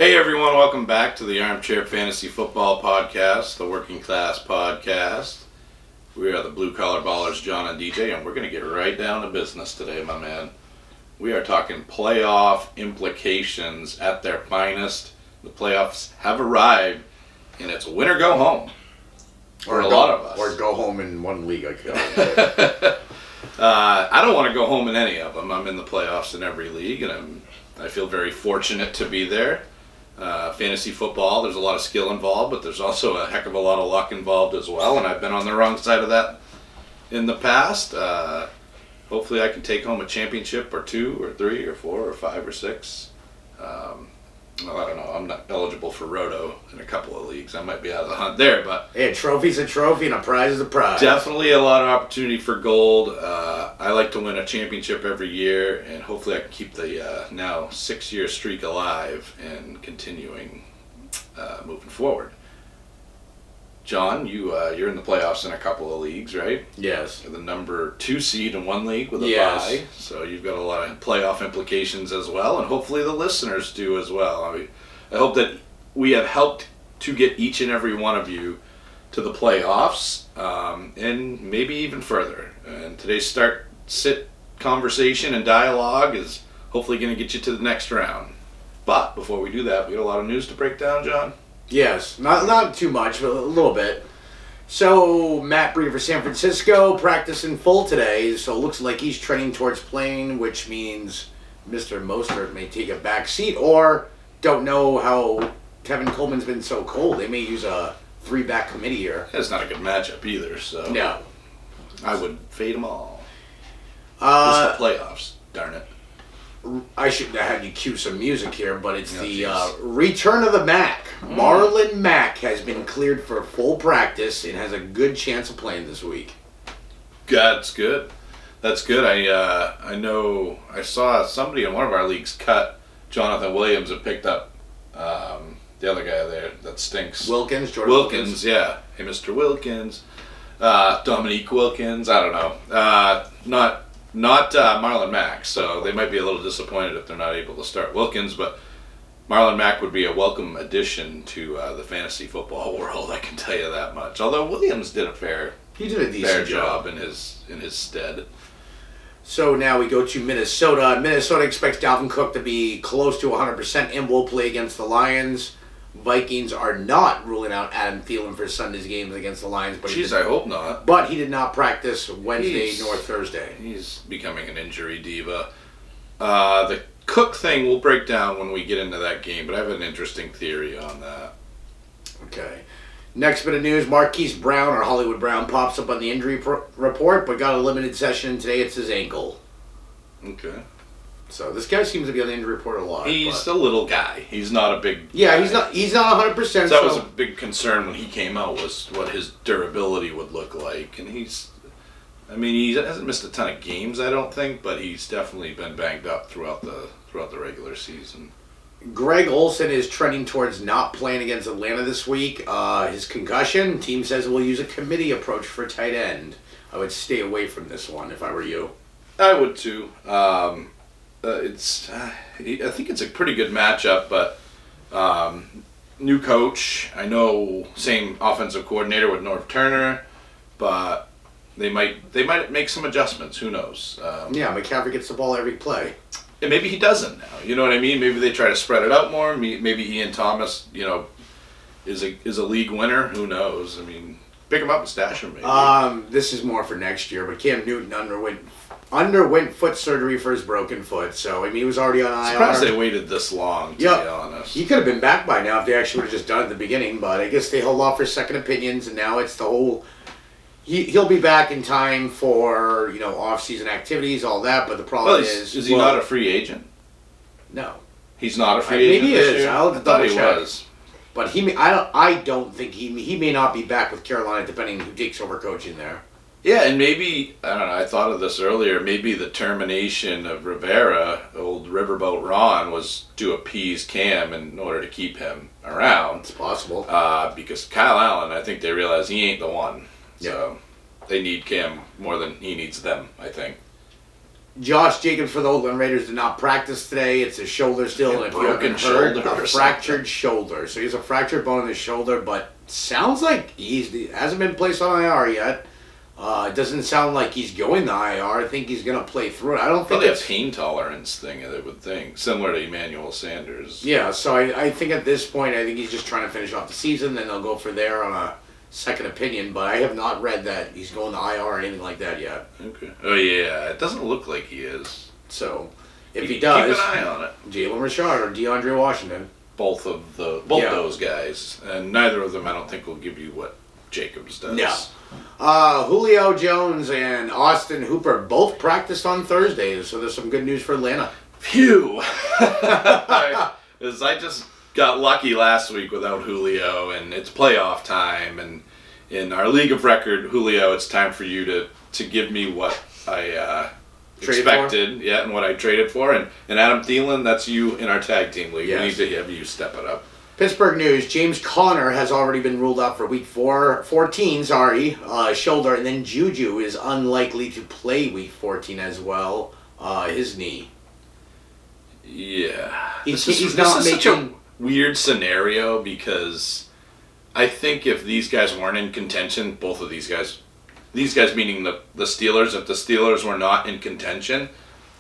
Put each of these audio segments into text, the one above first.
Hey everyone, welcome back to the Armchair Fantasy Football Podcast, the working class podcast. We are the blue collar ballers, John and DJ, and we're going to get right down to business today, my man. We are talking playoff implications at their finest. The playoffs have arrived, and it's win or go home for a lot of us. Or go home in one league. I don't want to go home in any of them. I'm in the playoffs in every league, and I feel very fortunate to be there. Fantasy football, there's a lot of skill involved, but there's also a heck of a lot of luck involved as well, and I've been on the wrong side of that in the past. Hopefully I can take home a championship or 2 or 3 or 4 or 5 or 6. Well, I don't know. I'm not eligible for Roto in a couple of leagues. I might be out of the hunt there, but... Hey, a trophy's a trophy and a prize is a prize. Definitely a lot of opportunity for gold. I like to win a championship every year, and hopefully I can keep the now 6-year streak alive and continuing moving forward. John, you're in the playoffs in a couple of leagues, right? Yes. You're the number 2 seed in one league with a Yes. bye, so you've got a lot of playoff implications as well, and hopefully the listeners do as well. I hope that we have helped to get each and every one of you to the playoffs, and maybe even further. And today's start-sit conversation and dialogue is hopefully going to get you to the next round. But before we do that, we got a lot of news to break down, John. Yes, not too much, but a little bit. So, Matt Breed for San Francisco practicing full today, so it looks like he's trending towards playing, which means Mr. Mostert may take a back seat, or don't know how Tevin Coleman's been so cold. They may use a 3-back committee here. It's not a good matchup either, so No. I would fade them all. It's the playoffs, darn it. I should have had you cue some music here, but it's the geez. return of the Mac. Marlon Mack has been cleared for full practice and has a good chance of playing this week. That's good. That's good. I know I saw somebody in one of our leagues cut Jonathan Williams and picked up the other guy there that stinks. Jordan Wilkins, yeah. Hey, Mr. Wilkins. Dominique Wilkins, I don't know. Not Marlon Mack, so they might be a little disappointed if they're not able to start Wilkins, but Marlon Mack would be a welcome addition to the fantasy football world, I can tell you that much. Although Williams did a fair decent job in his stead. So now we go to Minnesota. Minnesota expects Dalvin Cook to be close to 100% and will play against the Lions. Vikings are not ruling out Adam Thielen for Sunday's games against the Lions. But I hope not. But he did not practice Wednesday nor Thursday. He's becoming an injury diva. The Cook thing we'll break down when we get into that game, but I have an interesting theory on that. Okay. Next bit of news, Marquise Brown, or Hollywood Brown, pops up on the injury report, but got a limited session today. It's his ankle. Okay. So this guy seems to be on the injury report a lot. He's a little guy. He's not a big Yeah, guy. he's not 100%. So that was a big concern when he came out, was what his durability would look like. And he hasn't missed a ton of games, I don't think, but he's definitely been banged up throughout the regular season. Greg Olsen is trending towards not playing against Atlanta this week. His concussion, team says we'll use a committee approach for tight end. I would stay away from this one if I were you. I would too. I think it's a pretty good matchup, but new coach. I know same offensive coordinator with Norv Turner, but they might make some adjustments. Who knows? McCaffrey gets the ball every play. And maybe he doesn't now. You know what I mean? Maybe they try to spread it out more. Maybe Ian Thomas, is a league winner. Who knows? I mean, pick him up and stash him. Maybe. This is more for next year. But Cam Newton underwent foot surgery for his broken foot, so he was already on IR. Surprised they waited this long, to be honest. He could have been back by now if they actually would have just done it at the beginning, but I guess they held off for second opinions, and now it's the whole... He'll be back in time for, off-season activities, all that, but the problem is... Is he not a free agent? No. He's not a free agent maybe he this is. year? I'll have to I thought double he check. was. But I don't think he may not be back with Carolina, depending who takes over coaching there. Yeah, and maybe, I don't know, I thought of this earlier, maybe the termination of Rivera, old Riverboat Ron, was to appease Cam in order to keep him around. It's possible. Because Kyle Allen, I think they realize he ain't the one. Yeah. So they need Cam more than he needs them, I think. Josh Jacobs for the Oakland Raiders did not practice today. It's his shoulder still, and if you Broken haven't heard, shoulder a or fractured shoulder. So he has a fractured bone in his shoulder, but sounds like he hasn't been placed on IR yet. It doesn't sound like he's going to IR. I think he's going to play through it. I don't think Probably a it's pain tolerance thing, I would think, similar to Emmanuel Sanders. Yeah, so I think at this point, I think he's just trying to finish off the season, then they'll go for there on a second opinion, but I have not read that he's going to IR or anything like that yet. Okay. Oh yeah, it doesn't look like he is. So, if he does, keep an eye on it. Jalen Richard or DeAndre Washington. Both those guys, and neither of them I don't think will give you what Jacobs does. No. Julio Jones and Austin Hooper both practiced on Thursdays, so there's some good news for Atlanta. Phew! As I just got lucky last week without Julio, and it's playoff time, and in our league of record, Julio, it's time for you to give me what I expected, and what I traded for, and Adam Thielen, that's you in our tag team league. Yes. We need to have you step it up. Pittsburgh news, James Conner has already been ruled out for week 14, shoulder, and then Juju is unlikely to play week 14 as well, his knee. Yeah. This is such a weird scenario because I think if these guys weren't in contention, both of these guys meaning the Steelers, if the Steelers were not in contention,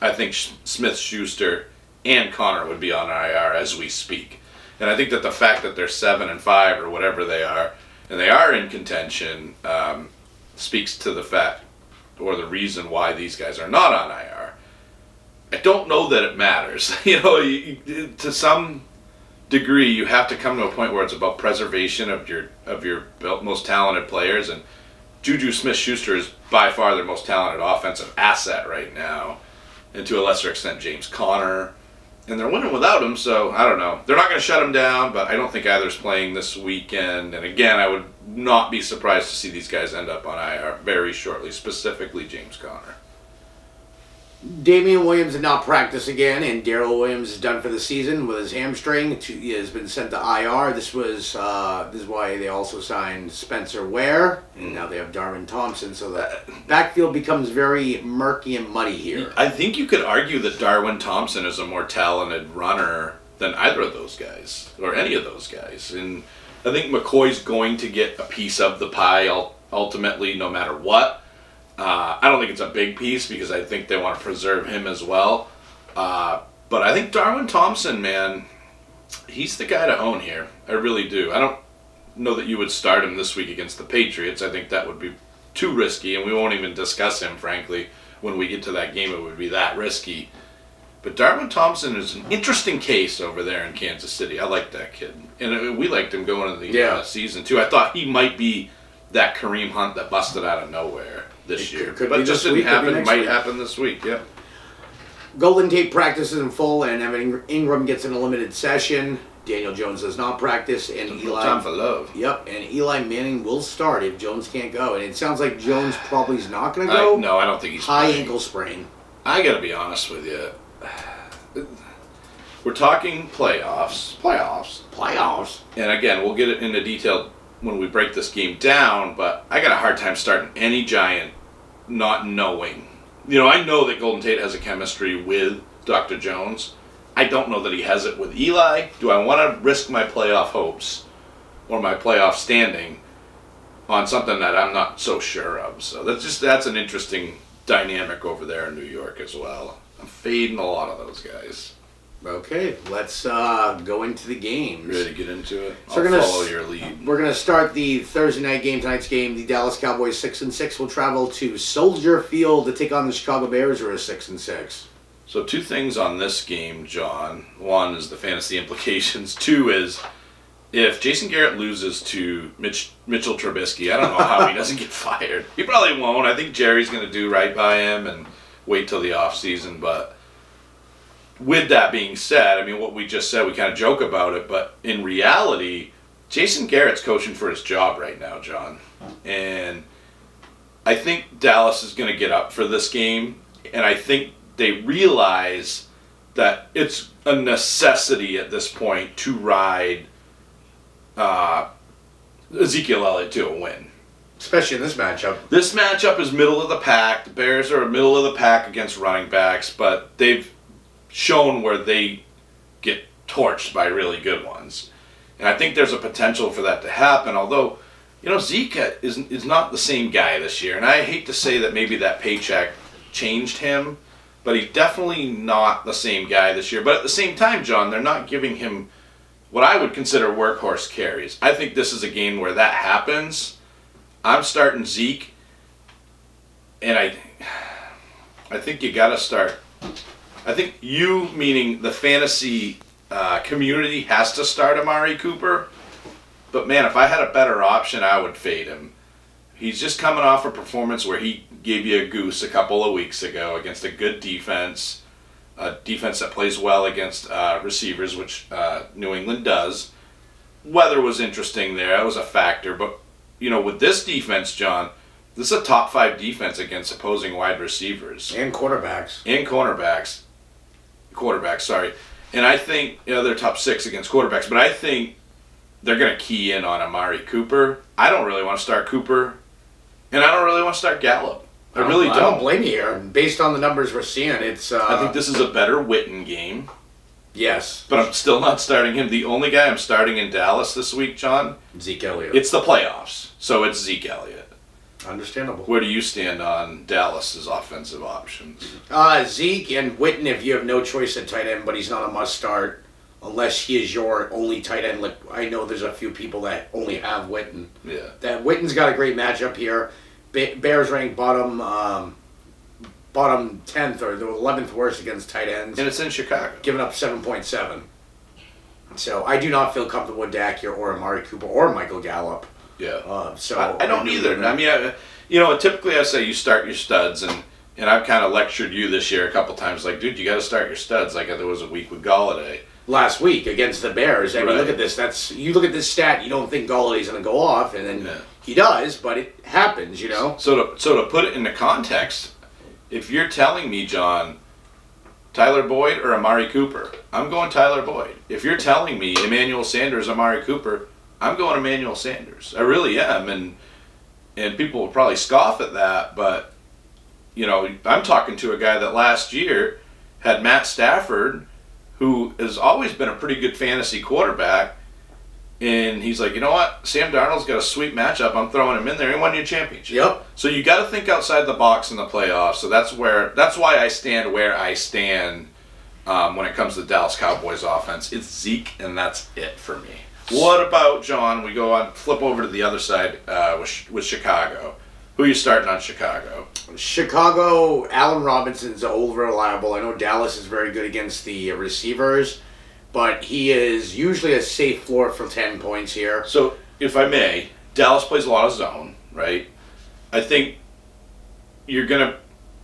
I think Smith-Schuster and Connor would be on IR as we speak. And I think that the fact that they're 7-5 or whatever they are, and they are in contention, speaks to the fact or the reason why these guys are not on IR. I don't know that it matters. To some degree, you have to come to a point where it's about preservation of your most talented players, and Juju Smith-Schuster is by far their most talented offensive asset right now, and to a lesser extent James Conner. And they're winning without him, so I don't know. They're not going to shut him down, but I don't think either's playing this weekend. And again, I would not be surprised to see these guys end up on IR very shortly, specifically James Conner. Damian Williams did not practice again, and Darrell Williams is done for the season with his hamstring. He has been sent to IR. This is why they also signed Spencer Ware, and now they have Darwin Thompson. So the backfield becomes very murky and muddy here. I think you could argue that Darwin Thompson is a more talented runner than either of those guys, or any of those guys. And I think McCoy's going to get a piece of the pie ultimately, no matter what. I don't think it's a big piece because I think they want to preserve him as well. But I think Darwin Thompson, man, he's the guy to own here. I really do. I don't know that you would start him this week against the Patriots. I think that would be too risky, and we won't even discuss him, frankly. When we get to that game, it would be that risky. But Darwin Thompson is an interesting case over there in Kansas City. I like that kid. And we liked him going into the season, too. I thought he might be that Kareem Hunt that busted out of nowhere this year. But it just didn't happen. It might happen this week, yeah. Golden Tate practices in full, and Evan Ingram gets in a limited session. Daniel Jones does not practice, and Eli. Time for love. Yep, and Eli Manning will start if Jones can't go. And it sounds like Jones probably is not going to go. No, I don't think he's high playing. Ankle sprain. I got to be honest with you. We're talking playoffs. And again, we'll get it into detail when we break this game down, but I got a hard time starting any Giant not knowing. I know that Golden Tate has a chemistry with Dr. Jones. I don't know that he has it with Eli. Do I want to risk my playoff hopes or my playoff standing on something that I'm not so sure of? So that's an interesting dynamic over there in New York as well. I'm fading a lot of those guys. Okay, let's go into the games. Ready to get into it? So I'll follow your lead. We're going to start the Thursday night game, tonight's game. The Dallas Cowboys 6-6 will travel to Soldier Field to take on the Chicago Bears, who are 6-6. So 2 things on this game, John. 1 is the fantasy implications. 2 is if Jason Garrett loses to Mitchell Trubisky, I don't know how he doesn't get fired. He probably won't. I think Jerry's going to do right by him and wait till the offseason, but with that being said, I mean, what we just said, we kind of joke about it, but in reality, Jason Garrett's coaching for his job right now, John. And I think Dallas is going to get up for this game, and I think they realize that it's a necessity at this point to ride Ezekiel Elliott to a win. Especially in this matchup. This matchup is middle of the pack. The Bears are middle of the pack against running backs, but they've shown where they get torched by really good ones. And I think there's a potential for that to happen, although, Zeke is not the same guy this year. And I hate to say that maybe that paycheck changed him, but he's definitely not the same guy this year. But at the same time, John, they're not giving him what I would consider workhorse carries. I think this is a game where that happens. I'm starting Zeke, and I think you got to start. I think you, meaning the fantasy community, has to start Amari Cooper. But man, if I had a better option, I would fade him. He's just coming off a performance where he gave you a goose a couple of weeks ago against a good defense, a defense that plays well against receivers, which New England does. Weather was interesting there. That was a factor. But, with this defense, John, this is a top 5 defense against opposing wide receivers. And quarterbacks. Quarterbacks, sorry. And I think, they're top 6 against quarterbacks, but I think they're going to key in on Amari Cooper. I don't really want to start Cooper, and I don't really want to start Gallup. I really don't. I don't blame you here. Based on the numbers we're seeing, it's... I think this is a better Witten game. Yes. But I'm still not starting him. The only guy I'm starting in Dallas this week, John... Zeke Elliott. It's the playoffs, so it's Zeke Elliott. Understandable. Where do you stand on Dallas's offensive options? Zeke and Witten, if you have no choice at tight end, but he's not a must-start unless he is your only tight end. Like, I know there's a few people that only have Witten. Yeah. That Witten's got a great matchup here. Bears ranked bottom 10th or the 11th worst against tight ends. And it's in Chicago. Giving up 7.7. So I do not feel comfortable with Dak here or Amari Cooper or Michael Gallup. Yeah. So I don't either. I mean, typically I say you start your studs, and I've kind of lectured you this year a couple times, like, dude, you got to start your studs. Like there was a week with Galladay. Last week against the Bears. I mean, Right. look at this. You look at this stat, you don't think Galladay's going to go off, and then he does, but it happens, So to put it into context, if you're telling me, John, Tyler Boyd or Amari Cooper, I'm going Tyler Boyd. If you're telling me Emmanuel Sanders, Amari Cooper, I'm going Emmanuel Sanders. I really am, and people will probably scoff at that, but I'm talking to a guy that last year had Matt Stafford, who has always been a pretty good fantasy quarterback, and he's like, you know what? Sam Darnold's got a sweet matchup. I'm throwing him in there. He won you a championship. Yep. So you got to think outside the box in the playoffs. So that's why I stand where I stand when it comes to the Dallas Cowboys offense. It's Zeke, and that's it for me. What about, John? We flip over to the other side with Chicago. Who are you starting on Chicago? Chicago, Allen Robinson's over reliable. I know Dallas is very good against the receivers, but he is usually a safe floor for 10 points here. So, if I may, Dallas plays a lot of zone, right? I think you're going to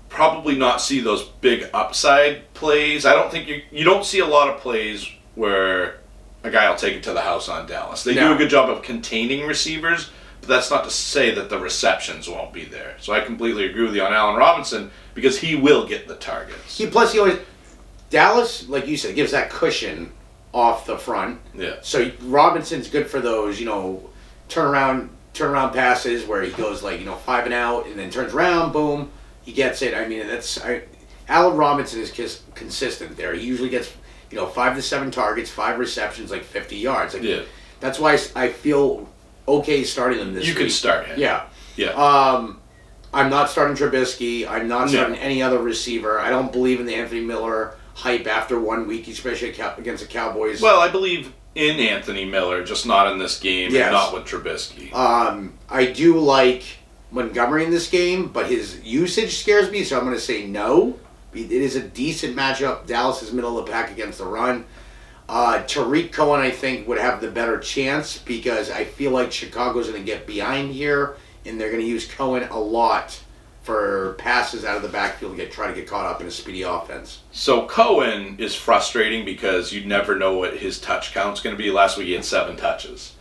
probably not see those big upside plays. I don't think you don't see a lot of plays where a guy will take it to the house on Dallas. They do a good job of containing receivers, but that's not to say that the receptions won't be there. So I completely agree with you on Allen Robinson because he will get the targets. Dallas, like you said, gives that cushion off the front. Yeah. So Robinson's good for those, turnaround passes where he goes 5 and out and then turns around, boom, he gets it. I mean, Allen Robinson is consistent there. He usually gets 5 to 7 targets, 5 receptions, 50 yards. That's why I feel okay starting him this week. You can start him. Yeah. Yeah. I'm not starting Trubisky. I'm not starting any other receiver. I don't believe in the Anthony Miller hype after 1 week, especially against the Cowboys. Well, I believe in Anthony Miller, just not in this game and not with Trubisky. I do like Montgomery in this game, but his usage scares me, so I'm going to say no. It is a decent matchup. Dallas is middle of the pack against the run. Tariq Cohen, I think, would have the better chance because I feel like Chicago's going to get behind here, and they're going to use Cohen a lot for passes out of the backfield to try to get caught up in a speedy offense. So Cohen is frustrating because you never know what his touch count's going to be. Last week he had 7 touches.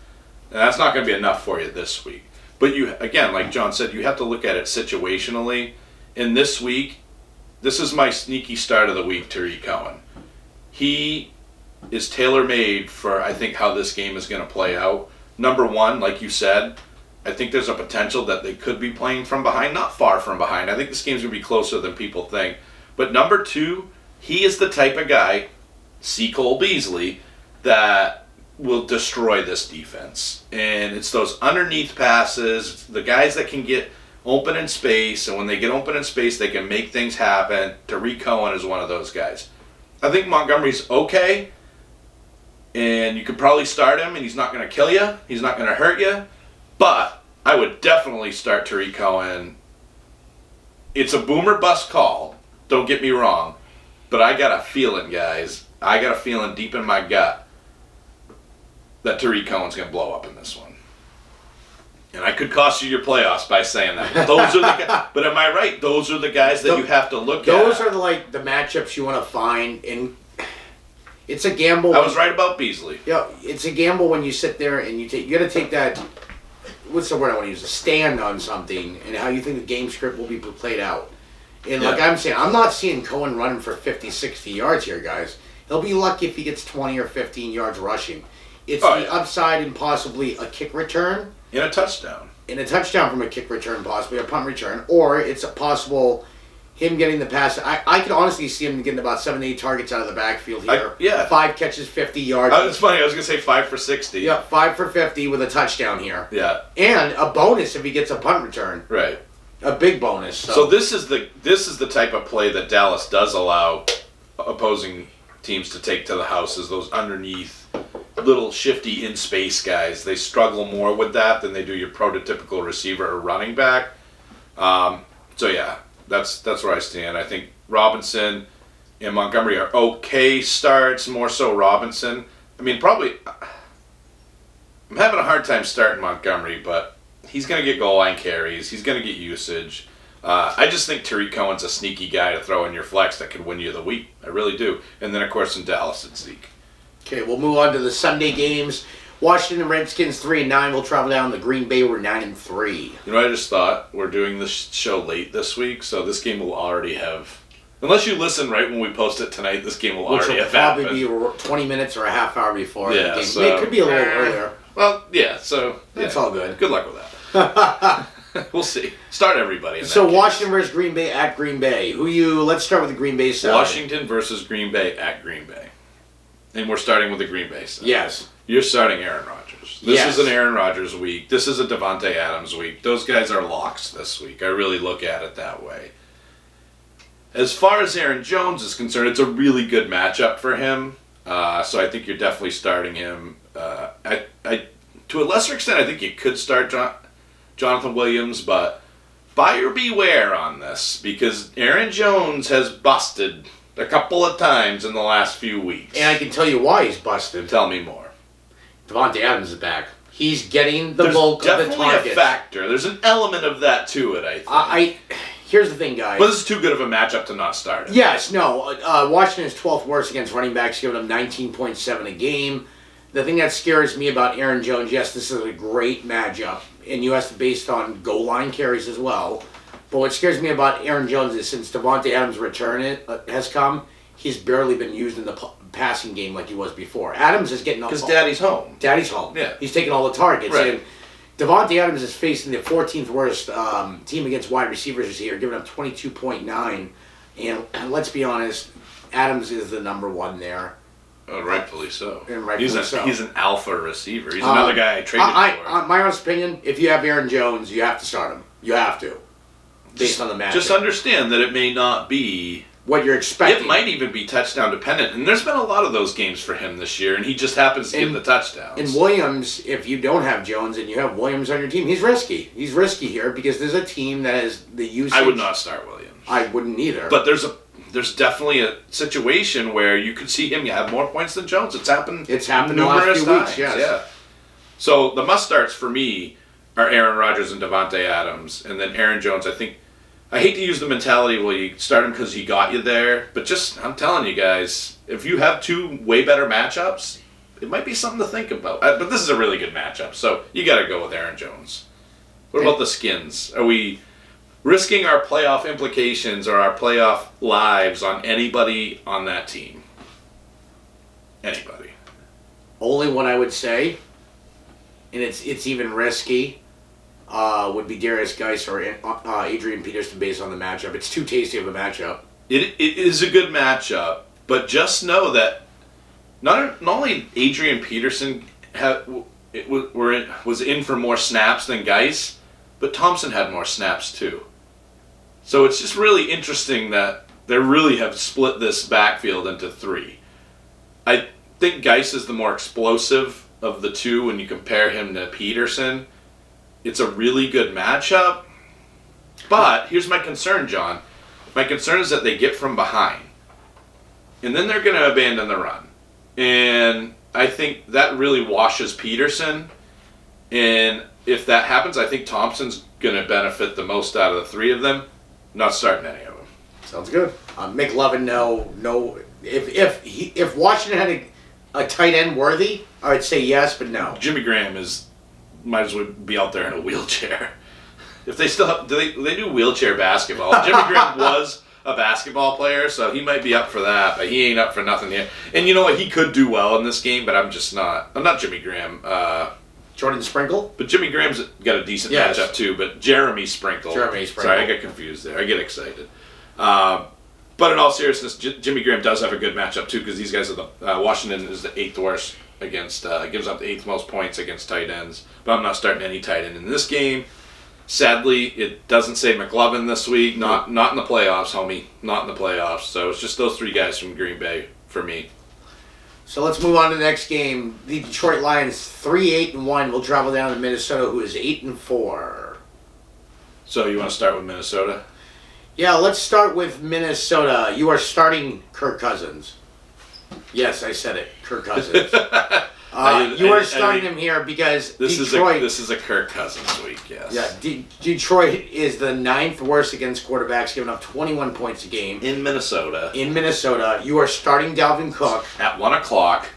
And that's not going to be enough for you this week. But you, again, like John said, you have to look at it situationally. And this week, this is my sneaky start of the week, Tariq Cohen. He is tailor-made for, I think, how this game is going to play out. Number one, like you said, I think there's a potential that they could be playing from behind, not far from behind. I think this game's going to be closer than people think. But number 2, he is the type of guy, C. Cole Beasley, that will destroy this defense. And it's those underneath passes, the guys that can get open in space, and when they get open in space, they can make things happen. Tariq Cohen is one of those guys. I think Montgomery's okay, and you could probably start him, and he's not going to kill you. He's not going to hurt you. But I would definitely start Tariq Cohen. It's a boomer bust call. Don't get me wrong. But I got a feeling, guys. I got a feeling deep in my gut that Tariq Cohen's going to blow up in this one. And I could cost you your playoffs by saying that. But those are the guys. But am I right? Those are the guys that you have to look at. Those are the matchups you want to find, and it's a gamble. I was right about Beasley. Yeah, it's a gamble when you sit there and you got to take that. What's the word I want to use? A stand on something and how you think the game script will be played out. And like I'm saying, I'm not seeing Cohen running for 50, 60 yards here, guys. He'll be lucky if he gets 20 or 15 yards rushing. It's upside and possibly a kick return. In a touchdown. In a touchdown from a kick return, possibly a punt return. Or it's a possible him getting the pass. I could honestly see him getting about 7 to 8 targets out of the backfield here. 5 catches, 50 yards. It's funny. I was going to say 5 for 60. Yeah, 5 for 50 with a touchdown here. Yeah. And a bonus if he gets a punt return. Right. A big bonus. So this is the type of play that Dallas does allow opposing teams to take to the house, is those underneath little shifty in space guys. They struggle more with that than they do your prototypical receiver or running back. So yeah, that's where I stand. I think Robinson and Montgomery are okay starts, more so Robinson. I mean, probably I'm having a hard time starting Montgomery, but he's going to get goal line carries. He's going to get usage. I just think Tariq Cohen's a sneaky guy to throw in your flex that could win you the week. I really do. And then, of course, in Dallas, it's Zeke. Okay, we'll move on to the Sunday games. Washington Redskins 3-9 will travel down to Green Bay. We're 9-3. You know what I just thought? We're doing this show late this week, so this game will already have... Unless you listen right when we post it tonight, this game will already have happened. Which will probably be 20 minutes or a half hour before the game. So, it could be a little earlier. Well, yeah, so... That's all good. Good luck with that. We'll see. Start everybody in that So case. Washington versus Green Bay at Green Bay. Let's start with the Green Bay side. Washington versus Green Bay at Green Bay. And we're starting with the Green Bay side. Yes. You're starting Aaron Rodgers. This is an Aaron Rodgers week. This is a Devontae Adams week. Those guys are locks this week. I really look at it that way. As far as Aaron Jones is concerned, it's a really good matchup for him. So I think you're definitely starting him. To a lesser extent, I think you could start Jonathan Williams, but buyer beware on this, because Aaron Jones has busted a couple of times in the last few weeks. And I can tell you why he's busted. Tell me more. Devontae Adams is back. He's getting the bulk of the targets. There's definitely a factor. There's an element of that to it, I think. Here's the thing, guys. But this is too good of a matchup to not start it. Yes, no. Washington is 12th worst against running backs, giving them 19.7 a game. The thing that scares me about Aaron Jones, yes, this is a great matchup, and you have to based on goal line carries as well. But what scares me about Aaron Jones is since Devontae Adams' return has come, he's barely been used in the passing game like he was before. Adams is getting all... Because Daddy's home. Daddy's home. Yeah. He's taking all the targets. Right. And Devontae Adams is facing the 14th worst team against wide receivers this year, giving up 22.9. And let's be honest, Adams is the number one there. Rightfully so. And rightfully so. He's an alpha receiver. He's another guy I traded for. My honest opinion, if you have Aaron Jones, you have to start him. You have to. Based on the matchup. Just understand that it may not be what you're expecting. It might even be touchdown dependent. And there's been a lot of those games for him this year, and he just happens to get the touchdowns. And Williams, if you don't have Jones and you have Williams on your team, he's risky. He's risky here because there's a team that has the usage. I would not start Williams. I wouldn't either. But there's definitely a situation where you could see him have more points than Jones. It's happened numerous the last few times. Weeks, yes. Yeah. So the must-starts for me are Aaron Rodgers and Devontae Adams. And then Aaron Jones, I hate to use the mentality, well, you start him because he got you there. But I'm telling you guys, if you have two way better matchups, it might be something to think about. But this is a really good matchup, so you got to go with Aaron Jones. What about the Skins? Are we risking our playoff implications or our playoff lives on anybody on that team? Anybody. Only one I would say, and it's even risky, would be Darius Geis or Adrian Peterson based on the matchup. It's too tasty of a matchup. It is a good matchup, but just know that not only Adrian Peterson was in for more snaps than Geis, but Thompson had more snaps too. So it's just really interesting that they really have split this backfield into three. I think Geis is the more explosive of the two when you compare him to Peterson. It's a really good matchup, but here's my concern, John. My concern is that they get from behind, and then they're going to abandon the run. And I think that really washes Peterson, and if that happens, I think Thompson's going to benefit the most out of the three of them. Not starting any of them. Sounds good. McLovin, no. If Washington had a tight end worthy, I would say yes, but no. Jimmy Graham might as well be out there in a wheelchair. If they still have, they do wheelchair basketball. Jimmy Graham was a basketball player, so he might be up for that, but he ain't up for nothing yet. And you know what? He could do well in this game, but I'm not Jimmy Graham. Jordan Sprinkle? But Jimmy Graham's got a decent matchup too, but Jeremy Sprinkle. Sorry, I got confused there. I get excited. But in all seriousness, Jimmy Graham does have a good matchup too, because these guys are Washington is the 8th worst against, gives up the 8th most points against tight ends. But I'm not starting any tight end in this game. Sadly, it doesn't say McLovin this week. Not in the playoffs, homie. Not in the playoffs. So it's just those three guys from Green Bay for me. So let's move on to the next game. The Detroit Lions 3-8-1 will travel down to Minnesota, who is 8-4. So you want to start with Minnesota? Yeah, let's start with Minnesota. You are starting Kirk Cousins. Yes, I said it. Kirk Cousins. You are starting him here because Detroit... This is a Kirk Cousins week, yes. Yeah, Detroit is the 9th worst against quarterbacks, giving up 21 points a game. In Minnesota. You are starting Dalvin Cook. At 1 o'clock,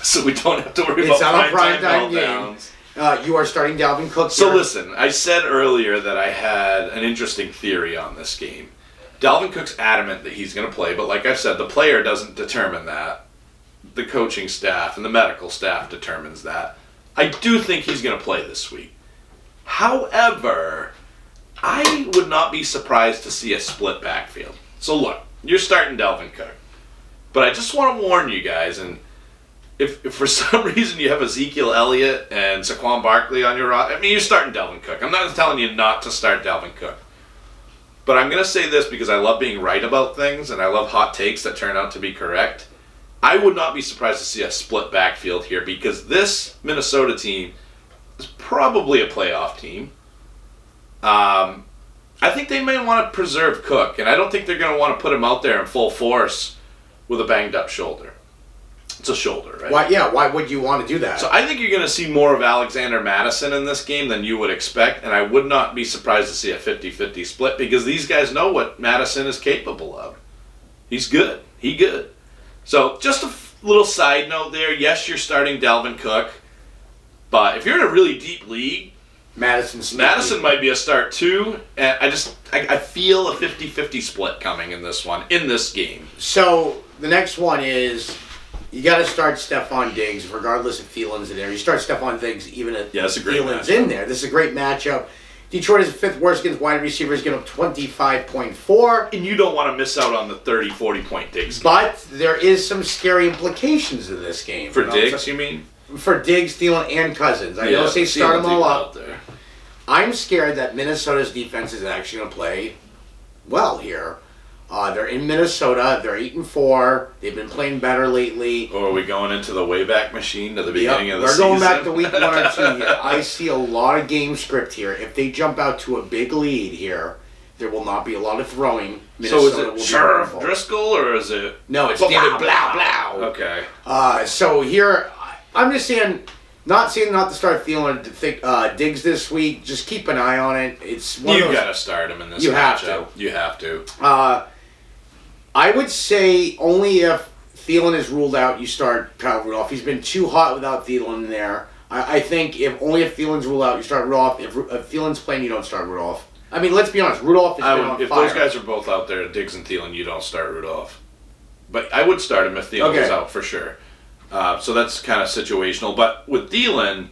so we don't have to worry about prime time meltdowns. You are starting Dalvin Cook. So listen, I said earlier that I had an interesting theory on this game. Dalvin Cook's adamant that he's going to play, but like I said, the player doesn't determine that. The coaching staff and the medical staff determines that. I do think he's going to play this week. However, I would not be surprised to see a split backfield. So look, you're starting Dalvin Cook. But I just want to warn you guys, and if for some reason you have Ezekiel Elliott and Saquon Barkley on your roster, I mean, you're starting Dalvin Cook. I'm not telling you not to start Dalvin Cook. But I'm going to say this because I love being right about things, and I love hot takes that turn out to be correct. I would not be surprised to see a split backfield here because this Minnesota team is probably a playoff team. I think they may want to preserve Cook, and I don't think they're going to want to put him out there in full force with a banged-up shoulder. It's a shoulder, right? Why would you want to do that? So I think you're going to see more of Alexander Madison in this game than you would expect, and I would not be surprised to see a 50-50 split because these guys know what Madison is capable of. He's good. He good. So, just a little side note there. Yes, you're starting Dalvin Cook, but if you're in a really deep league, Madison might be a start too. And I feel a 50-50 split coming in this game. So, the next one is you got to start Stephon Diggs, regardless if Thielen's in there. You start Stephon Diggs even if Thielen's in there. This is a great matchup. Detroit is 5th worst against wide receivers, giving up 25.4. And you don't want to miss out on the 30, 40-point Diggs game. But there is some scary implications in this game. For Diggs, you mean? For Diggs, Thielen, and Cousins. I know say start them all up. I'm scared that Minnesota's defense is actually going to play well here. They're in Minnesota. They're 8-4. They've been playing better lately. Or are we going into the Wayback Machine to the beginning of the season? We're going back to week 1 or 2 here. I see a lot of game script here. If they jump out to a big lead here, there will not be a lot of throwing. Minnesota so is it Sheriff Driscoll or is it... No, it's David Blau. Okay. So here, I'm just saying... Not saying not to start Thielen Diggs this week. Just keep an eye on it. It's one you got to start him in this matchup. You have to. I would say only if Thielen is ruled out, you start Kyle Rudolph. He's been too hot without Thielen there. I think if Thielen's ruled out, you start Rudolph. If Thielen's playing, you don't start Rudolph. I mean, let's be honest. Rudolph is on fire. If those guys are both out there, Diggs and Thielen, you don't start Rudolph. But I would start him if Thielen was out for sure. So that's kind of situational. But with Thielen,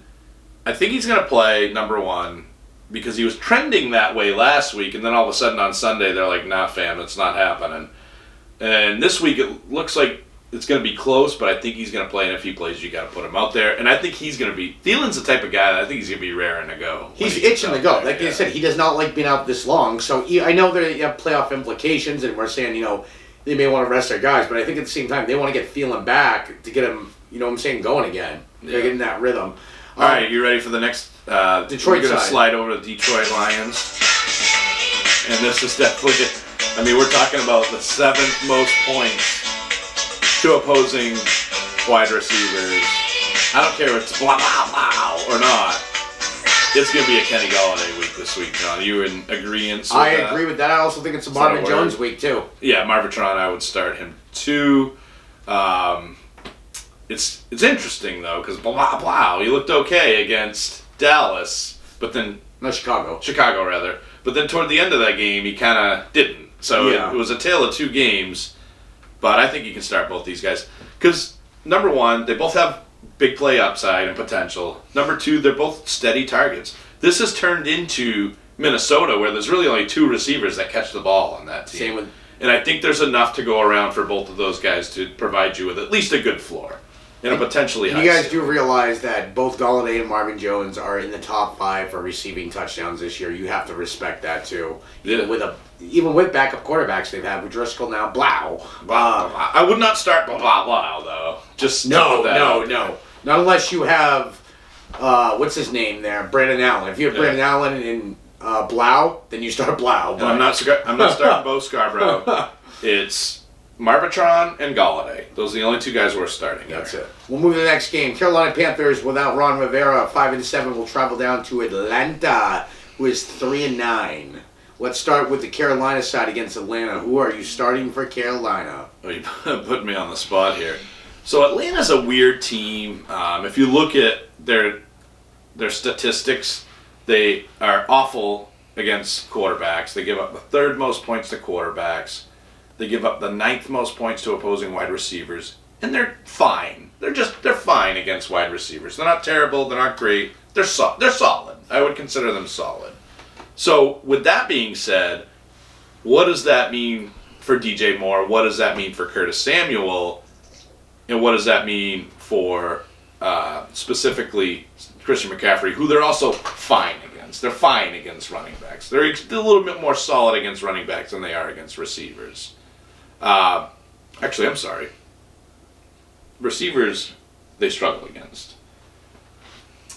I think he's going to play, number one. because he was trending that way last week, and then all of a sudden on Sunday they're like, nah, fam, it's not happening. And this week it looks like it's going to be close, but I think he's going to play, and if he plays, you got to put him out there. And I think he's going to be... Thielen's the type of guy that I think he's going to be raring to go. He's itching to go. Like I said, he does not like being out this long. So I know there have playoff implications, and we're saying, they may want to rest their guys, but I think at the same time, they want to get Thielen back to get him, going again. They're getting that rhythm. All right, you ready for the next... Detroit We're going to side. slide over to the Detroit Lions. And this is definitely... I mean, we're talking about the 7th most points to opposing wide receivers. I don't care if it's blah, blah, blah or not. It's going to be a Kenny Golladay week this week, John. Are you in agreement with I that? agree with that. I also think it's a Marvin Jones week, too. Yeah, Marvitron, I would start him too. It's interesting, though, because blah, blah, he looked okay against Dallas, but then... No, Chicago. Chicago, rather. But then toward the end of that game, he kind of didn't. So Yeah. it was a tale of two games. But I think you can start both these guys. Because, number one, they both have big play upside and potential. Number two, they're both steady targets. This has turned into Minnesota, where there's really only 2 receivers that catch the ball on that team. Same with... And I think there's enough to go around for both of those guys to provide you with at least a good floor. And a potentially high You guys ceiling. do realize that both Golladay and Marvin Jones are in the top 5 for receiving touchdowns this year. You have to respect that, too. Yeah. Even with backup quarterbacks they've had, with Driscoll now, Blau. I would not start blah, blah, blah, though. Just No. that out there. Not unless you have, what's his name there? Brandon Allen. If you have Yeah. Brandon Allen and Blau, then you start Blau. And I'm not starting Bo Scarborough. It's Marvitron and Golladay. Those are the only 2 guys we're starting. That's it. We'll move to the next game. Carolina Panthers, without Ron Rivera, 5-7, will travel down to Atlanta, who is 3-9. Let's start with the Carolina side against Atlanta. Who are you starting for Carolina? Oh, you put me on the spot here. So Atlanta's a weird team. If you look at their statistics, they are awful against quarterbacks. They give up the 3rd most points to quarterbacks. They give up the 9th most points to opposing wide receivers. And they're fine. They're fine against wide receivers. They're not terrible. They're not great. They're solid. I would consider them solid. So, with that being said, what does that mean for DJ Moore? What does that mean for Curtis Samuel? And what does that mean for specifically Christian McCaffrey, who they're also fine against? They're fine against running backs. They're a little bit more solid against running backs than they are against receivers. Actually, I'm sorry. Receivers, they struggle against.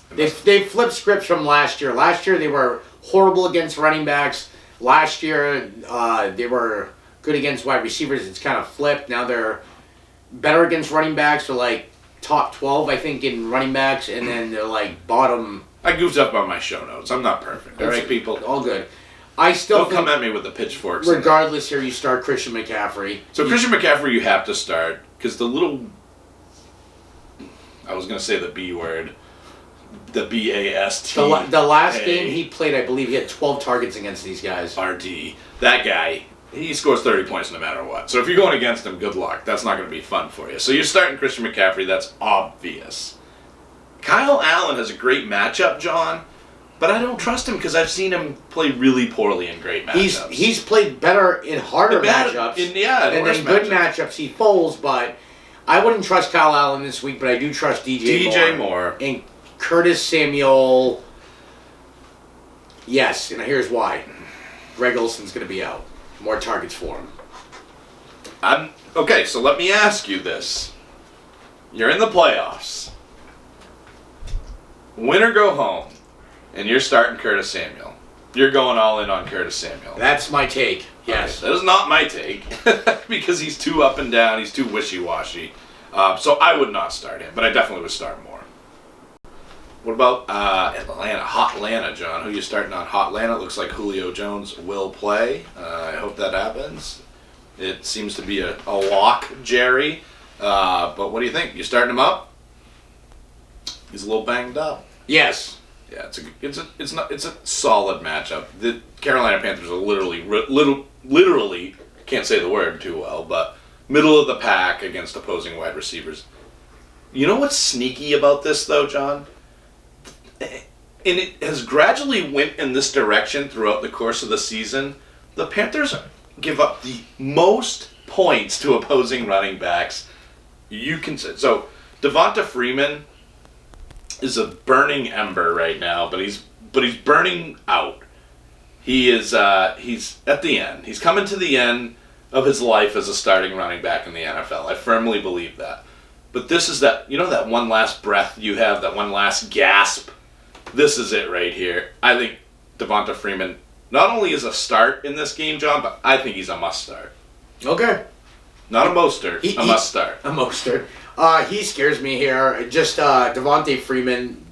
They flipped scripts from last year. Last year they were horrible against running backs. Last year they were good against wide receivers. It's kind of flipped. Now they're better against running backs. They're like top 12, I think, in running backs, and then they're like bottom. I goofed up on my show notes. I'm not perfect. All right, people. All good. I still Don't think, come at me with the pitchforks. regardless, here you start Christian McCaffrey. So Christian McCaffrey, you have to start because the little. I was going to say the B word. The BAST. The last game he played, I believe he had 12 targets against these guys. RD. That guy, he scores 30 points no matter what. So if you're going against him, good luck. That's not going to be fun for you. So you're starting Christian McCaffrey. That's obvious. Kyle Allen has a great matchup, John, but I don't trust him because I've seen him play really poorly in great matchups. He's played better in harder matchups. And then good matchups he folds, but I wouldn't trust Kyle Allen this week, but I do trust DJ Moore. And Curtis Samuel, yes, and here's why. Greg Olson's going to be out. More targets for him. Okay, so let me ask you this. You're in the playoffs. Win or go home, and you're starting Curtis Samuel. You're going all in on Curtis Samuel. That's my take, yes. Okay, that is not my take, because he's too up and down, he's too wishy-washy. So I would not start him, but I definitely would start Moore. What about Atlanta? Hot Atlanta, John. Who you starting on? Hot Atlanta. Looks like Julio Jones will play. I hope that happens. It seems to be a lock, Jerry. But what do you think? You starting him up? He's a little banged up. Yes. Yeah, it's a solid matchup. The Carolina Panthers are literally can't say the word too well, but middle of the pack against opposing wide receivers. You know what's sneaky about this though, John? and it has gradually went in this direction throughout the course of the season. The Panthers give up the most points to opposing running backs you can. So Devonta Freeman is a burning ember right now, but he's burning out. He's at the end. He's coming to the end of his life as a starting running back in the NFL. I firmly believe that. But this is that one last breath you have, that one last gasp. This is it right here. I think Devonta Freeman not only is a start in this game, John, but I think he's a must start. Okay. Not a Mostert, a must start. A Mostert. He scares me here. Just Devonta Freeman,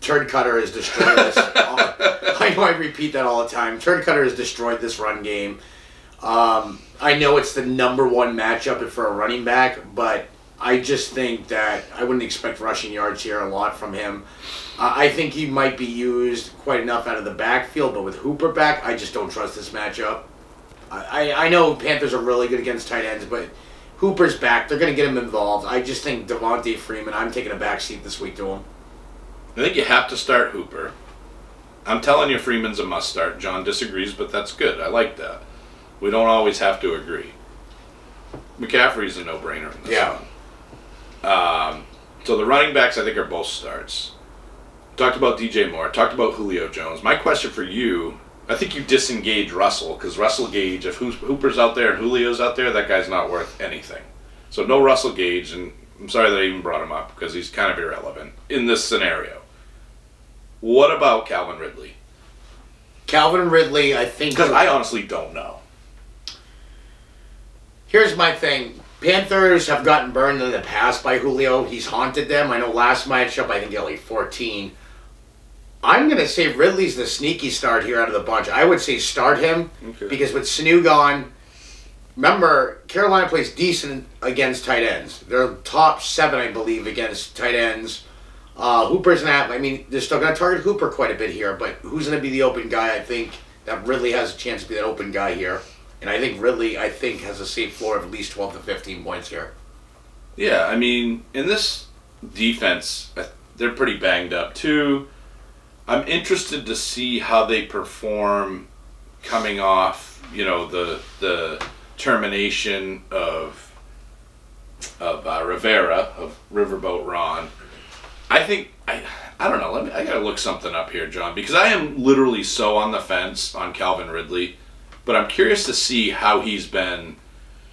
turd cutter has destroyed this. I know I repeat that all the time. Turd cutter has destroyed this run game. I know it's the number one matchup for a running back, but I just think that I wouldn't expect rushing yards here a lot from him. I think he might be used quite enough out of the backfield, but with Hooper back, I just don't trust this matchup. I know Panthers are really good against tight ends, but Hooper's back. They're going to get him involved. I just think Devonta Freeman, I'm taking a backseat this week to him. I think you have to start Hooper. I'm telling you Freeman's a must start. John disagrees, but that's good. I like that. We don't always have to agree. McCaffrey's a no-brainer in this one. So the running backs, I think, are both starts. Talked about DJ Moore. Talked about Julio Jones. My question for you, I think you disengage Russell, because Russell Gage, if Hooper's out there and Julio's out there, that guy's not worth anything. So no Russell Gage, and I'm sorry that I even brought him up, because he's kind of irrelevant in this scenario. What about Calvin Ridley? Calvin Ridley, I think... Because I honestly don't know. Here's my thing. Panthers have gotten burned in the past by Julio. He's haunted them. I know last matchup, I think he had like 14. I'm going to say Ridley's the sneaky start here out of the bunch. I would say start him because with Sanu gone, remember, Carolina plays decent against tight ends. They're top 7, I believe, against tight ends. Hooper's not, I mean, they're still going to target Hooper quite a bit here, but who's going to be the open guy? I think that Ridley has a chance to be that open guy here. And I think Ridley, has a safe floor of at least 12 to 15 points here. Yeah, I mean, in this defense, they're pretty banged up too. I'm interested to see how they perform coming off, the termination of Rivera, of Riverboat Ron. I think, I don't know, I gotta look something up here, John, because I am literally so on the fence on Calvin Ridley. But I'm curious to see how he's been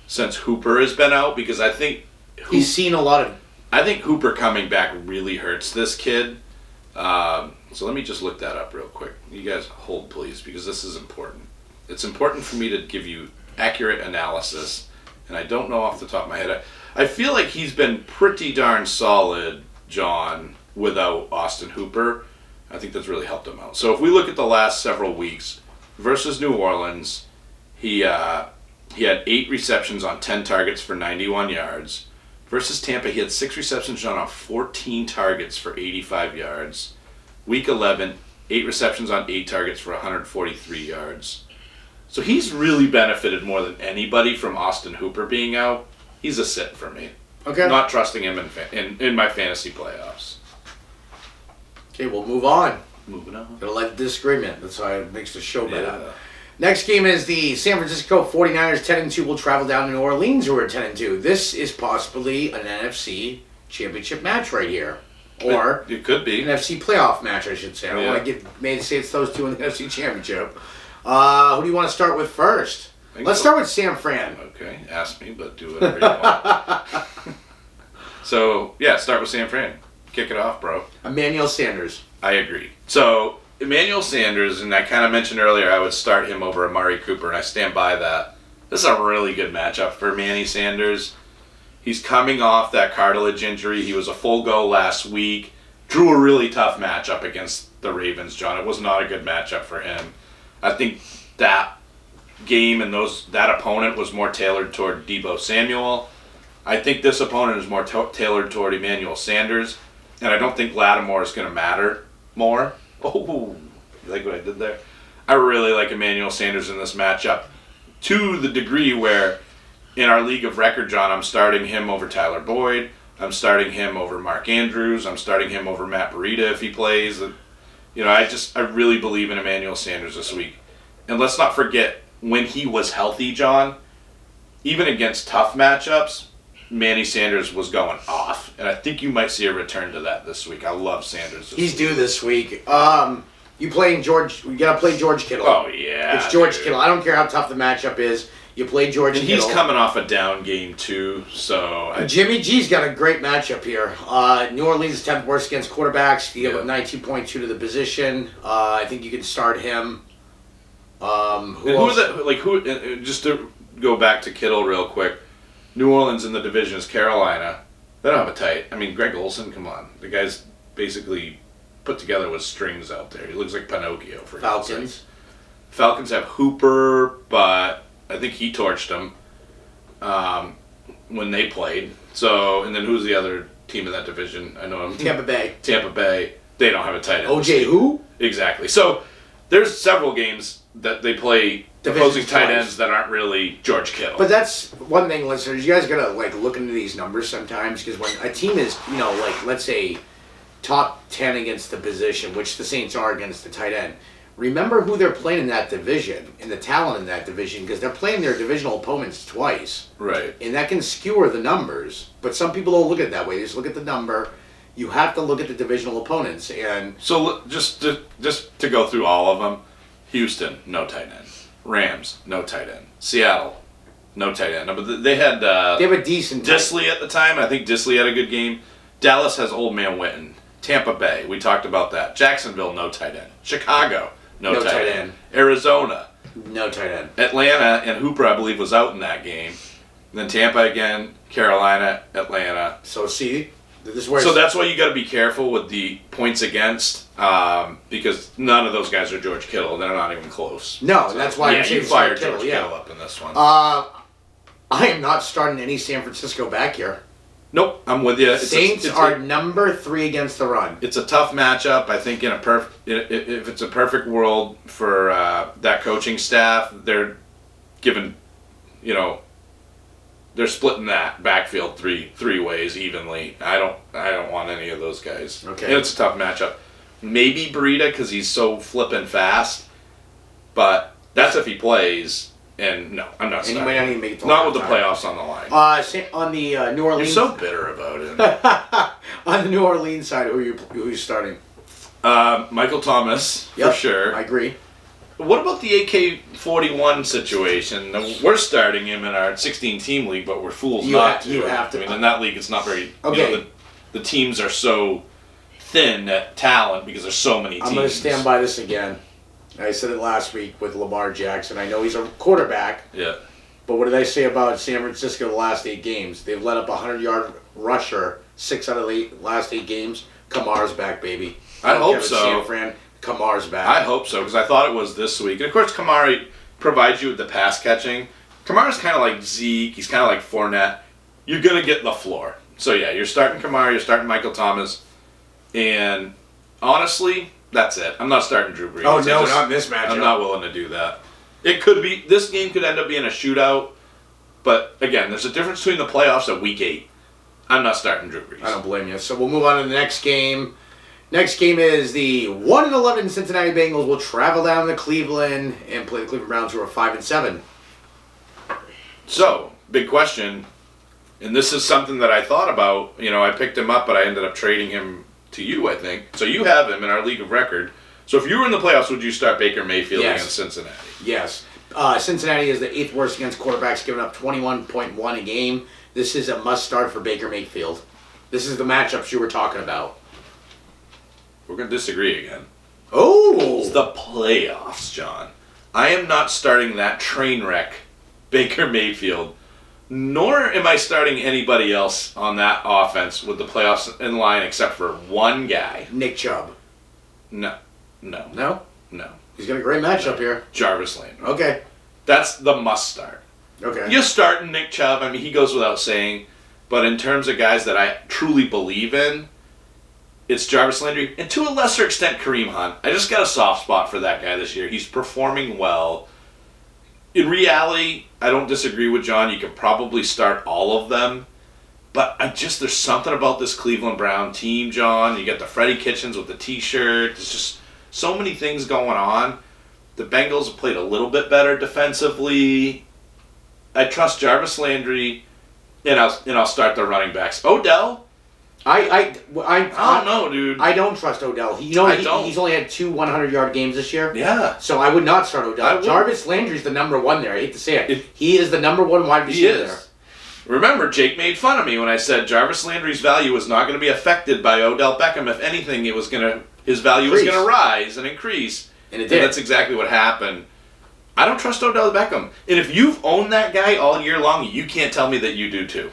since Hooper has been out, because I think he's seen a lot of... I think Hooper coming back really hurts this kid. So let me just look that up real quick. You guys hold, please, because this is important. It's important for me to give you accurate analysis, and I don't know off the top of my head. I feel like he's been pretty darn solid, John, without Austin Hooper. I think that's really helped him out. So if we look at the last several weeks... versus New Orleans, he had 8 receptions on 10 targets for 91 yards. Versus Tampa, he had 6 receptions on 14 targets for 85 yards. Week 11, 8 receptions on 8 targets for 143 yards. So he's really benefited more than anybody from Austin Hooper being out. He's a sit for me. Okay. Not trusting him in my fantasy playoffs. Okay, we'll move on. Moving on. Gotta like disagreement. That's how it makes the show better. Yeah. Next game is the San Francisco 49ers 10-2 will travel down to New Orleans, who are 10-2. This is possibly an NFC championship match right here. Or it could be. An NFC playoff match, I should say. I don't want to say it's those two in the NFC championship. Who do you want to start with first? Let's start with San Fran. Okay, ask me, but do whatever you want. So, start with San Fran. Kick it off, bro. Emmanuel Sanders. I agree. So, Emmanuel Sanders, and I kind of mentioned earlier I would start him over Amari Cooper, and I stand by that. This is a really good matchup for Manny Sanders. He's coming off that cartilage injury. He was a full go last week. Drew a really tough matchup against the Ravens, John. It was not a good matchup for him. I think that game and that opponent was more tailored toward Deebo Samuel. I think this opponent is more tailored toward Emmanuel Sanders, and I don't think Lattimore is going to matter more. Oh, you like what I did there? I really like Emmanuel Sanders in this matchup to the degree where in our league of record, John, I'm starting him over Tyler Boyd. I'm starting him over Mark Andrews. I'm starting him over Matt Breida if he plays. I really believe in Emmanuel Sanders this week. And let's not forget, when he was healthy, John, even against tough matchups, Manny Sanders was going off. And I think you might see a return to that this week. I love Sanders this He's week. due this week. You playing George? You gotta play George Kittle. Oh, yeah. It's George dude. Kittle. I don't care how tough the matchup is. You play George And Kittle. he's coming off a down game, too. So Jimmy G's got a great matchup here. New Orleans is 10th worst against quarterbacks. You have 19.2 to the position. I think you can start him. Just to go back to Kittle real quick, New Orleans in the division is Carolina. They don't have a tight. I mean, Greg Olsen, come on. The guy's basically put together with strings out there. He looks like Pinocchio for God's sake. Falcons have Hooper, but I think he torched them when they played. So, and then who's the other team in that division? I know him. Tampa Bay. Tampa Bay. They don't have a tight end. OJ who? Exactly. So, there's several games that they play opposing tight ends that aren't really George Kittle. But that's one thing, listeners. You guys gotta look into these numbers sometimes, because when a team is, let's say, top 10 against the position, which the Saints are against the tight end. Remember who they're playing in that division, and the talent in that division, because they're playing their divisional opponents twice. Right. And that can skewer the numbers. But some people don't look at it that way. They just look at the number. You have to look at the divisional opponents. And so just to go through all of them, Houston, no tight end. Rams, no tight end. Seattle, no tight end. No, but they had they have a decent Disley at the time. I think Disley had a good game. Dallas has Old Man Witten. Tampa Bay, we talked about that. Jacksonville, no tight end. Chicago, no tight end. Arizona, no tight end. Atlanta, and Hooper, I believe, was out in that game. And then Tampa again, Carolina, Atlanta. So see, this is where. So that's why you got to be careful with the points against, because none of those guys are George Kittle. They're not even close. No, so, that's why you fired George Kittle up in this one. I am not starting any San Francisco back here. Nope, I'm with you. Saints are number 3 against the run. It's a tough matchup. I think if it's a perfect world for that coaching staff, they're given, they're splitting that backfield three ways evenly. I don't want any of those guys. Okay, and it's a tough matchup. Maybe Breida because he's so flippin' fast, but that's if he plays. And no, I'm not. And he might not even make it to not with the playoffs on the line. On the New Orleans. You're so bitter about it. On the New Orleans side, who are you starting? Michael Thomas for sure. I agree. What about the AK-41 situation? We're starting him in our 16-team league, but we're fools not to. You have to. I mean, in that league, it's not very. Okay. The teams are so thin at talent because there's so many teams. I'm going to stand by this again. I said it last week with Lamar Jackson. I know he's a quarterback. Yeah. But what did I say about San Francisco the last 8 games? They've let up a 100-yard rusher 6 out of the last 8 games. Kamar's back, baby. I hope so. San Fran, Kamar's back. I hope so, because I thought it was this week. And, of course, Kamara provides you with the pass catching. Kamara's kind of like Zeke. He's kind of like Fournette. You're going to get the floor. So, yeah, you're starting Kamara. You're starting Michael Thomas. And, honestly, that's it. I'm not starting Drew Brees. Oh, no, not in this matchup. I'm not willing to do that. It could be, this game could end up being a shootout. But, again, there's a difference between the playoffs at week 8. I'm not starting Drew Brees. I don't blame you. So we'll move on to the next game. Next game is the 1-11 Cincinnati Bengals will travel down to Cleveland and play the Cleveland Browns, who are 5-7. So, big question, and this is something that I thought about. I picked him up, but I ended up trading him to you, I think. So you have him in our league of record. So if you were in the playoffs, would you start Baker Mayfield against Cincinnati? Yes. Cincinnati is the 8th worst against quarterbacks, giving up 21.1 a game. This is a must-start for Baker Mayfield. This is the matchups you were talking about. We're going to disagree again. Oh! It's the playoffs, John. I am not starting that train wreck, Baker Mayfield, nor am I starting anybody else on that offense with the playoffs in line except for one guy. Nick Chubb. No. No? No. He's got a great matchup here. Jarvis Landry. Okay. That's the must start. Okay. You're starting Nick Chubb. I mean, he goes without saying. But in terms of guys that I truly believe in, it's Jarvis Landry. And to a lesser extent, Kareem Hunt. I just got a soft spot for that guy this year. He's performing well. In reality, I don't disagree with John. You could probably start all of them. But there's something about this Cleveland Brown team, John. You got the Freddie Kitchens with the t-shirt. It's just so many things going on. The Bengals have played a little bit better defensively. I trust Jarvis Landry, and I'll start the running backs. Odell. I don't know, dude. I don't trust Odell. He's only had 2 100-yard games this year. Yeah. So I would not start Odell. Jarvis Landry's the number one there. I hate to say it. He is the number one wide receiver there. Remember, Jake made fun of me when I said Jarvis Landry's value was not going to be affected by Odell Beckham. If anything, his value was going to rise and increase. And it did. And that's exactly what happened. I don't trust Odell Beckham. And if you've owned that guy all year long, you can't tell me that you do too.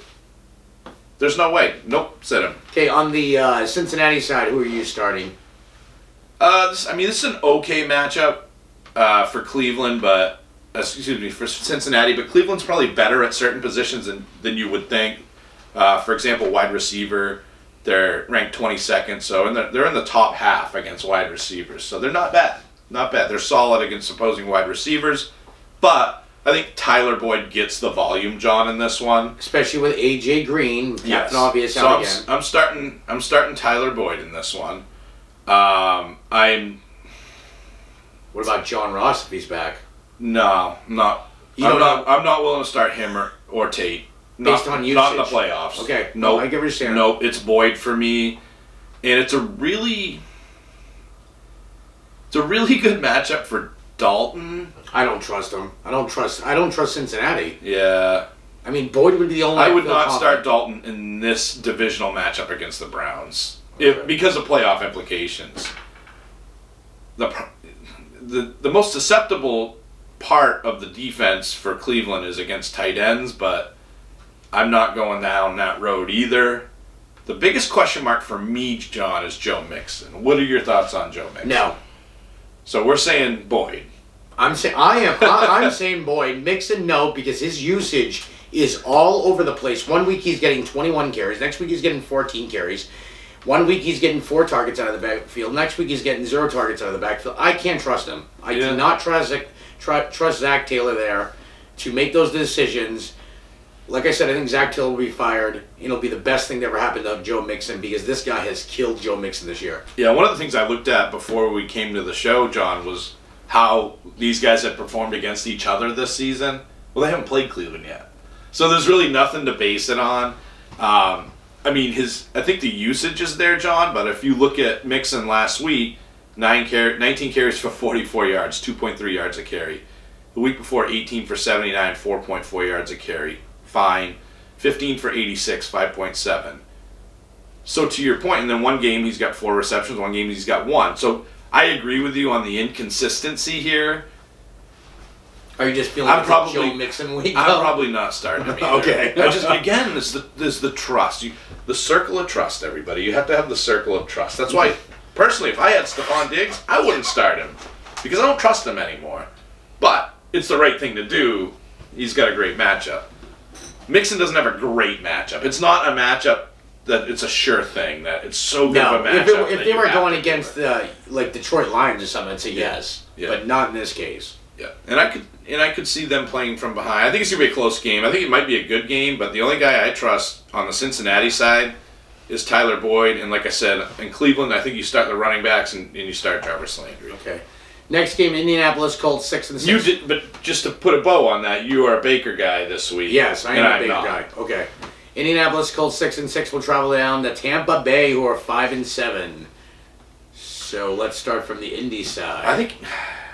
There's no way. Nope, sit him. Okay, on the Cincinnati side, who are you starting? This is an okay matchup for Cleveland, but for Cincinnati. But Cleveland's probably better at certain positions than you would think. For example, wide receiver, they're ranked 22nd, so they're in the top half against wide receivers. So they're not bad. Not bad. They're solid against opposing wide receivers, but I think Tyler Boyd gets the volume, John, in this one, especially with AJ Green, Captain Obvious out again. I'm starting Tyler Boyd in this one. What about John Ross if he's back? No, I'm not. I'm not willing to start him or Tate. Based on usage. Not in the playoffs. Okay. Nope. I get what you're saying. Nope. It's Boyd for me, and it's a really good matchup for Dalton. I don't trust him. I don't trust Cincinnati. Yeah. I mean, Boyd would be the only. I would not start Dalton in this divisional matchup against the Browns because of playoff implications. The most susceptible part of the defense for Cleveland is against tight ends, but I'm not going down that road either. The biggest question mark for me, John, is Joe Mixon. What are your thoughts on Joe Mixon? No. So we're saying Boyd. I'm saying Boyd. Mixon, no, because his usage is all over the place. 1 week he's getting 21 carries. Next week he's getting 14 carries. 1 week he's getting 4 targets out of the backfield. Next week he's getting 0 targets out of the backfield. I can't trust him. I do not trust Zach Taylor there to make those decisions. Like I said, I think Zach Taylor will be fired. It'll be the best thing that ever happened to Joe Mixon because this guy has killed Joe Mixon this year. Yeah, one of the things I looked at before we came to the show, John, was how these guys have performed against each other this season. Well, they haven't played Cleveland yet. So there's really nothing to base it on. I think the usage is there, John, but if you look at Mixon last week, 19 carries for 44 yards, 2.3 yards a carry. The week before, 18 for 79, 4.4 yards a carry. Fine. 15 for 86, 5.7. So to your point, and then one game he's got 4 receptions, one game he's got 1. So I agree with you on the inconsistency here. Are you just feeling like Joe Mixon week? I'm probably not starting him either. Okay. Again, there's the trust. The circle of trust, everybody. You have to have the circle of trust. That's why, personally, if I had Stephon Diggs, I wouldn't start him because I don't trust him anymore. But it's the right thing to do. He's got a great matchup. Mixon doesn't have a great matchup. It's not a matchup that it's a sure thing that it's so good of a matchup. If they were going against Detroit Lions or something, I'd say yes. Yeah. But not in this case. Yeah, and I could see them playing from behind. I think it's gonna be a close game. I think it might be a good game, but the only guy I trust on the Cincinnati side is Tyler Boyd. And like I said, in Cleveland, I think you start the running backs and you start Jarvis Landry. Okay. Next game, Indianapolis Colts 6-6. You did, but just to put a bow on that, you are a Baker guy this week. Yes, I am a Baker guy. Okay. Indianapolis Colts 6-6 will travel down to Tampa Bay, who are 5-7. So let's start from the Indy side.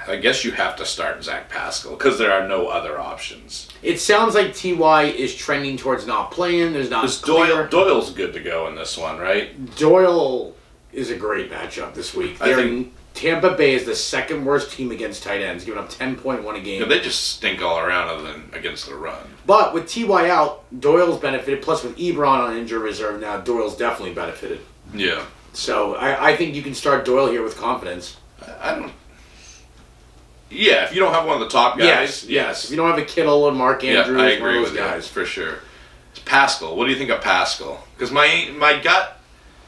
I guess you have to start Zach Pascal because there are no other options. It sounds like Ty is trending towards not playing. There's not clear. Doyle's good to go in this one, right? Doyle is a great matchup this week. Tampa Bay is the second worst team against tight ends, giving up 10.1 a game. Yeah, they just stink all around other than against the run. But with Ty out, Doyle's benefited. Plus with Ebron on injury reserve now, Doyle's definitely benefited. Yeah. So I think you can start Doyle here with confidence. Yeah, if you don't have one of the top guys. Yes. If you don't have a Kittle and Mark Andrews, I agree one of those with guys. For sure. It's Pascal. What do you think of Pascal? Because my gut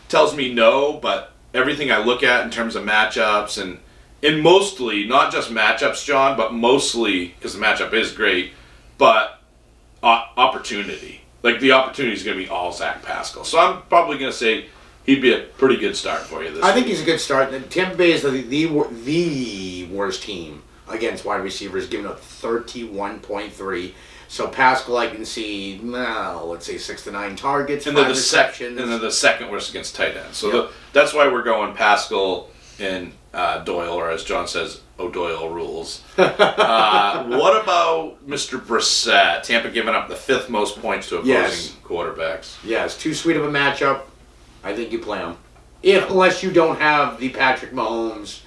tells me no, but everything I look at in terms of matchups and mostly, not just matchups, John, but mostly, because the matchup is great, but opportunity. Like the opportunity is going to be all Zach Pascal. So I'm probably going to say he'd be a pretty good start for you this I think week. he's a good start. Tampa Bay is the worst team against wide receivers, giving up 31.3. So Pascal, I can see, let's say 6 to 9 targets, And 5 they're receptions. and they're the second worst against tight ends. So Yep. that's why we're going Pascal and Doyle, or as John says, O'Doyle rules. What about Mr. Brissett? Tampa giving up the 5th most points to opposing quarterbacks. Yeah, it's too sweet of a matchup. I think you play him. Unless you don't have the Patrick Mahomes,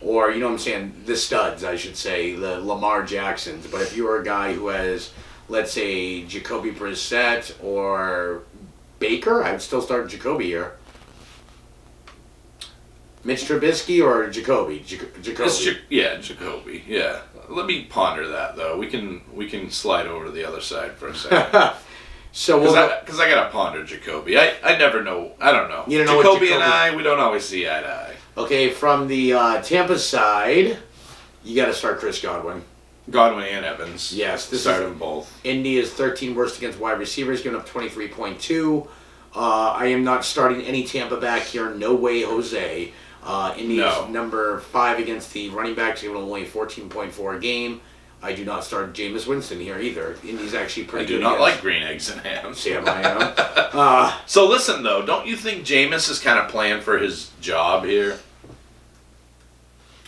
or, you know what I'm saying, the studs, I should say, the Lamar Jacksons. But if you're a guy who has, let's say, Jacoby Brissett or Baker, I'd still start Jacoby here. Mitch Trubisky or Jacoby? Jacoby. Jacoby. Yeah. Let me ponder that though. We can slide over to the other side for a second. So Because I gotta ponder Jacoby. I never know. I don't know. You don't know what Jacoby and Jacoby- we don't always see eye to eye. Okay, from the Tampa side, you got to start Chris Godwin. Godwin and Evans. Yes, this Start is them both. Indy is 13 worst against wide receivers, giving up 23.2. I am not starting any Tampa back here. No way, Jose. Indy is number 5 against the running backs, giving only 14.4 a game. I do not start Jameis Winston here either. Indy's actually pretty good. I do not like green eggs and ham. Sam, I am. So listen though, don't you think Jameis is kind of playing for his job here?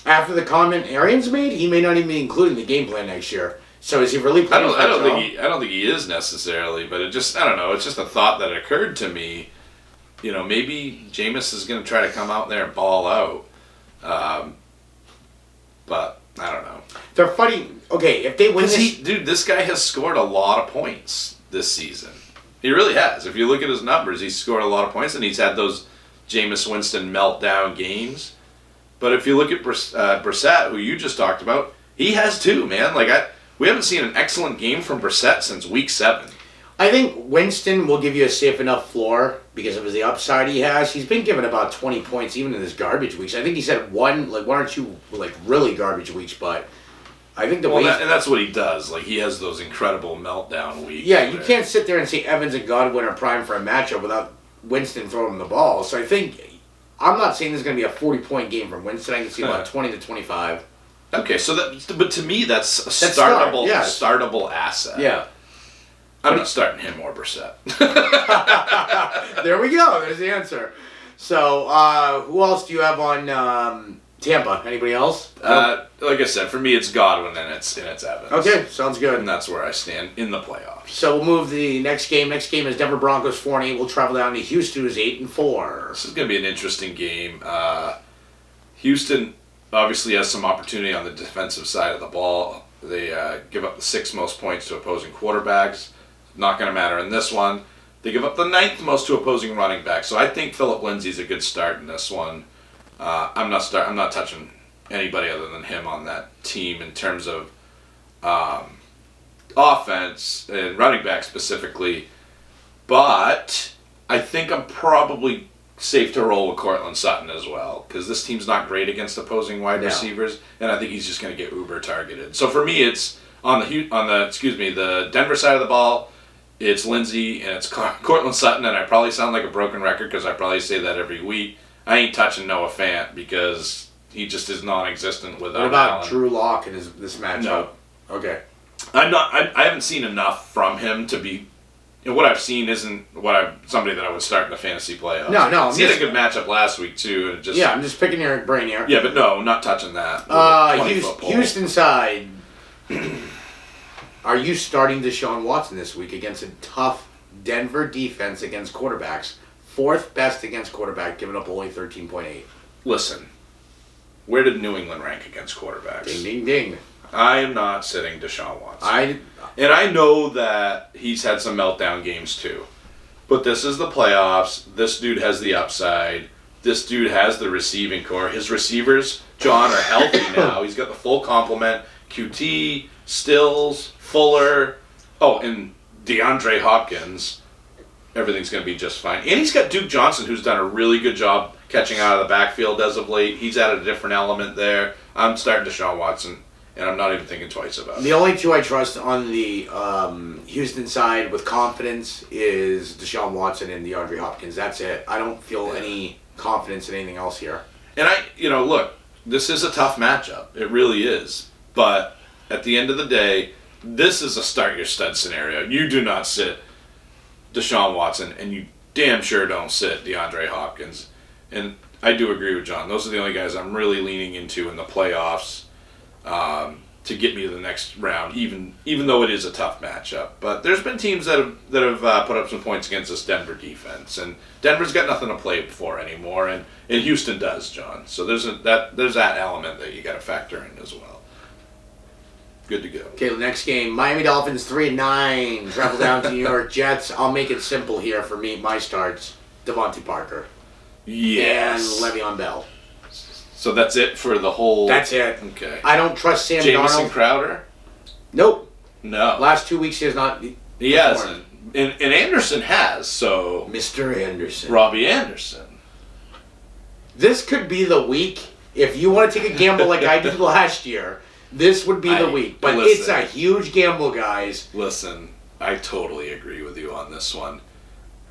After the comment Arians made, he may not even be included in the game plan next year. So is he really playing for a job? I don't think he is necessarily, but I don't know. It's just a thought that occurred to me. You know, maybe Jameis is going to try to come out there and ball out. But I don't know. They're fighting. Okay, if they win this... This guy has scored a lot of points this season. He really has. If you look at his numbers, he's scored a lot of points, and he's had those Jameis Winston meltdown games. But if you look at Brissett, who you just talked about, he has too, man. We haven't seen an excellent game from Brissett since week 7. I think Winston will give you a safe enough floor because of the upside he has. He's been given about 20 points even in his garbage weeks. I think he's had one or two really garbage weeks, but I think and that's what he does. Like, he has those incredible meltdown weeks. Yeah, you can't sit there and say Evans and Godwin are prime for a matchup without Winston throwing the ball. So I think, I'm not saying this is going to be a 40-point game from Winston. I can see about 20 to 25. Okay, but to me, that's a startable asset. Yeah. I'm not starting him or Brissett. There we go. There's the answer. So, who else do you have on Tampa? Anybody else? Like I said, for me, it's Godwin and it's Evans. Okay, sounds good. And that's where I stand in the playoffs. So we'll move the next game. Next game is Denver Broncos 4-8. We'll travel down to Houston, who's 8-4. This is going to be an interesting game. Houston obviously has some opportunity on the defensive side of the ball. They give up the 6th most points to opposing quarterbacks. Not going to matter in this one. They give up the 9th most to opposing running backs. So I think Phillip Lindsay's a good start in this one. I'm not touching anybody other than him on that team in terms of offense and running back specifically. But I think I'm probably safe to roll with Cortland Sutton as well, because this team's not great against opposing wide receivers, and I think he's just going to get uber targeted. So for me, it's on the Denver side of the ball. It's Lindsay and it's Cortland Sutton, and I probably sound like a broken record because I probably say that every week. I ain't touching Noah Fant because he just is non-existent without. What about Allen. Drew Lock in this matchup? No. Okay. I haven't seen enough from him to be. What I've seen isn't somebody that I would start in the fantasy playoffs. No. He had a good matchup last week too, and I'm just picking your brain here. Yeah, but no, not touching that. Houston side. Are you starting Deshaun Watson this week against a tough Denver defense against quarterbacks? 4th best against quarterback, giving up only 13.8. Listen, where did New England rank against quarterbacks? Ding, ding, ding. I am not sitting Deshaun Watson. And I know that he's had some meltdown games too. But this is the playoffs. This dude has the upside. This dude has the receiving core. His receivers, John, are healthy now. He's got the full complement. QT, Stills, Fuller, and DeAndre Hopkins. Everything's going to be just fine. And he's got Duke Johnson, who's done a really good job catching out of the backfield as of late. He's added a different element there. I'm starting Deshaun Watson and I'm not even thinking twice about it. The only two I trust on the Houston side with confidence is Deshaun Watson and DeAndre Hopkins. That's it. I don't feel any confidence in anything else here. And look, this is a tough matchup. It really is. But at the end of the day, this is a start your stud scenario. You do not sit Deshaun Watson, and you damn sure don't sit DeAndre Hopkins. And I do agree with John. Those are the only guys I'm really leaning into in the playoffs to get me to the next round, even though it is a tough matchup. But there's been teams that have put up some points against this Denver defense, and Denver's got nothing to play for anymore, and Houston does, John. So there's that element that you got to factor in as well. Good to go. Okay, the next game, Miami Dolphins 3-9, travel down to New York Jets. I'll make it simple here for me. My starts: Devontae Parker, yes, and Le'Veon Bell. So that's it for the whole... That's it. Okay. I don't trust Sam Jamison Darnold. Crowder? Nope. No. Last 2 weeks he has not. He hasn't. And Anderson has, so... Mr. Anderson. Robbie Anderson. This could be the week. If you want to take a gamble like I did last year, this would be the week. But it's a huge gamble, guys. Listen, I totally agree with you on this one.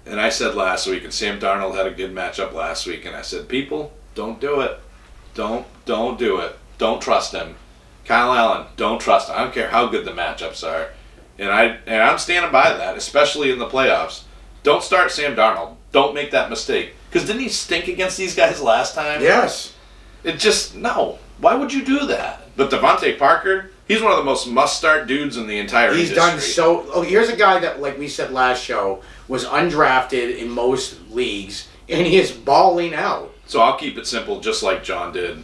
And I said last week, and Sam Darnold had a good matchup last week, and I said, people, don't do it. Don't do it. Don't trust him. Kyle Allen, don't trust him. I don't care how good the matchups are. And I'm standing by that, especially in the playoffs. Don't start Sam Darnold. Don't make that mistake. Because didn't he stink against these guys last time? Yes. No. Why would you do that? But Devontae Parker, he's one of the most must-start dudes in the entire industry. He's done so... Oh, here's a guy that, like we said last show, was undrafted in most leagues, and he is balling out. So I'll keep it simple, just like John did.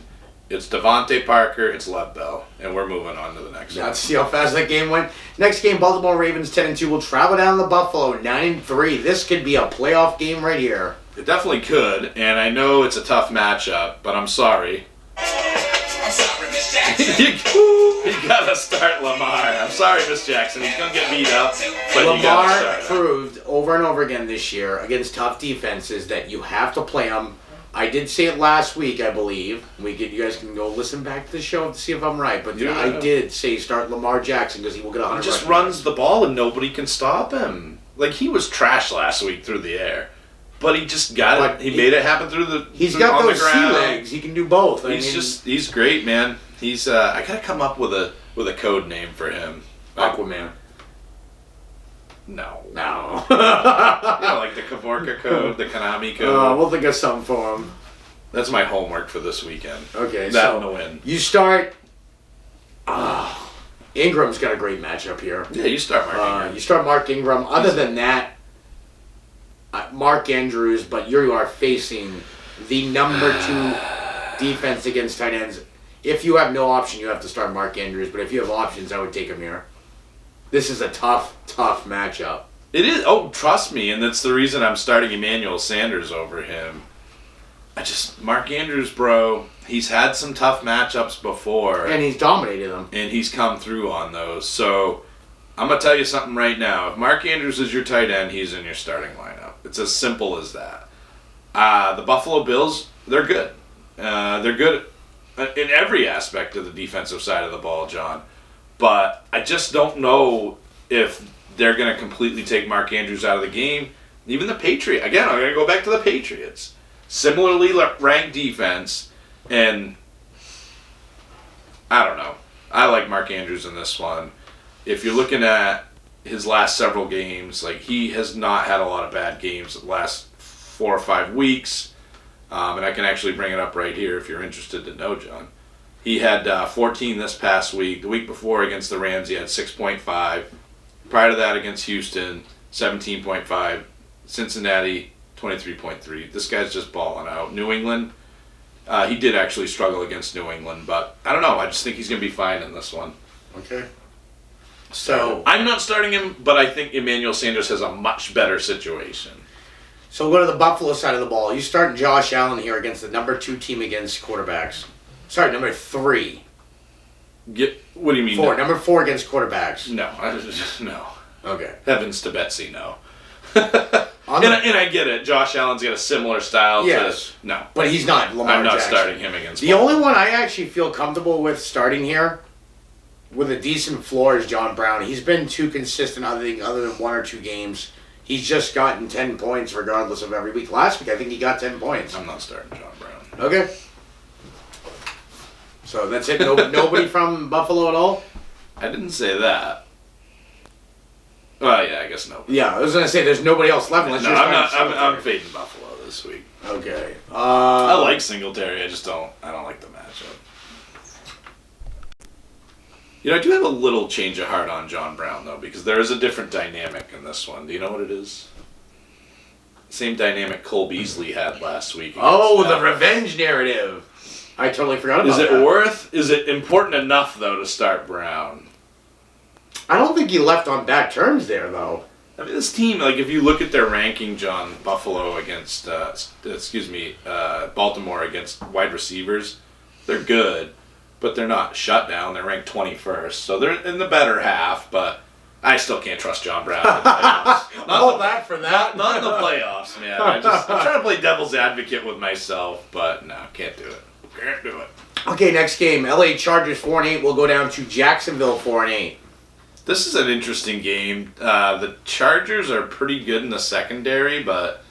It's Devontae Parker, it's Lev Bell, and we're moving on to the next one. Let's see how fast that game went. Next game, Baltimore Ravens 10-2 will travel down to Buffalo 9-3. This could be a playoff game right here. It definitely could, and I know it's a tough matchup, but I'm sorry. I'm sorry, Miss Jackson. You gotta start Lamar. I'm sorry, Miss Jackson. He's gonna get beat up, but you gotta Lamar start him. proved over and over again this year against tough defenses that you have to play him. I did say it last week, I believe. You guys can go listen back to the show to see if I'm right. But Yeah. I did say start Lamar Jackson because he will get 100. He just runs the ball and nobody can stop him. Like, he was trash last week through the air, but he just got it. He made it happen through the. He's got on those the sea ground. legs. He can do both. He's great, man. He's I gotta come up with a code name for him. Aquaman. No. Like the Kavorka code, the Konami code. We'll think of something for him. That's my homework for this weekend. Okay, that so and a win. You start. Ingram's got a great matchup here. Yeah, you start Mark Ingram. You start Mark Ingram. Other than that, Mark Andrews, but you are facing the number 2 defense against tight ends. If you have no option, you have to start Mark Andrews. But if you have options, I would take him here. This is a tough matchup. It is. Oh, trust me, and that's the reason I'm starting Emmanuel Sanders over him. Mark Andrews, bro, he's had some tough matchups before. And he's dominated them. And he's come through on those. So, I'm going to tell you something right now. If Mark Andrews is your tight end, he's in your starting lineup. It's as simple as that. The Buffalo Bills, they're good. They're good in every aspect of the defensive side of the ball, John. But I just don't know if they're going to completely take Mark Andrews out of the game. Even the Patriots. Again, I'm going to go back to the Patriots. Similarly ranked defense, and I don't know. I like Mark Andrews in this one. If you're looking at his last several games, like, he has not had a lot of bad games the last 4 or 5 weeks. And I can actually bring it up right here if you're interested to know, John. He had 14 this past week. The week before against the Rams, he had 6.5. Prior to that against Houston, 17.5. Cincinnati, 23.3. This guy's just balling out. New England, he did actually struggle against New England, but I don't know. I just think he's going to be fine in this one. Okay. So I'm not starting him, but I think Emmanuel Sanders has a much better situation. So we'll go to the Buffalo side of the ball. You start Josh Allen here against the number 2 team against quarterbacks. Sorry, number 3. What do you mean? 4. No? Number 4 against quarterbacks. No. No. Okay. Heavens to Betsy, no. And I get it. Josh Allen's got a similar style. Yes. No. But he's not Lamar I'm not Jackson. starting him against The only one I actually feel comfortable with starting here with a decent floor is John Brown. He's been too consistent other than 1 or 2 games. He's just gotten 10 points regardless of every week. Last week, I think he got 10 points. I'm not starting John Brown. Okay. So that's it? Nobody from Buffalo at all? I didn't say that. Well, yeah, I guess no. Yeah, I was going to say there's nobody else left unless No, you're I'm not. starting I'm fading Buffalo this week. Okay. I like Singletary. I don't like the matchup. You know, I do have a little change of heart on John Brown though, because there is a different dynamic in this one. Do you know what it is? Same dynamic Cole Beasley had last week. Oh, the revenge narrative. I totally forgot about that. Is it important enough though to start Brown? I don't think he left on bad terms there though. I mean, this team, like, if you look at their ranking, John, Buffalo against, Baltimore against wide receivers, they're good, but they're not shut down. They're ranked 21st, so they're in the better half, but I still can't trust John Brown in the playoffs. All that for that. Not in the playoffs, man. I'm trying to play devil's advocate with myself, but no, can't do it. Can't do it. Okay, next game. LA Chargers 4-8 will go down to Jacksonville 4-8. This is an interesting game. The Chargers are pretty good in the secondary, but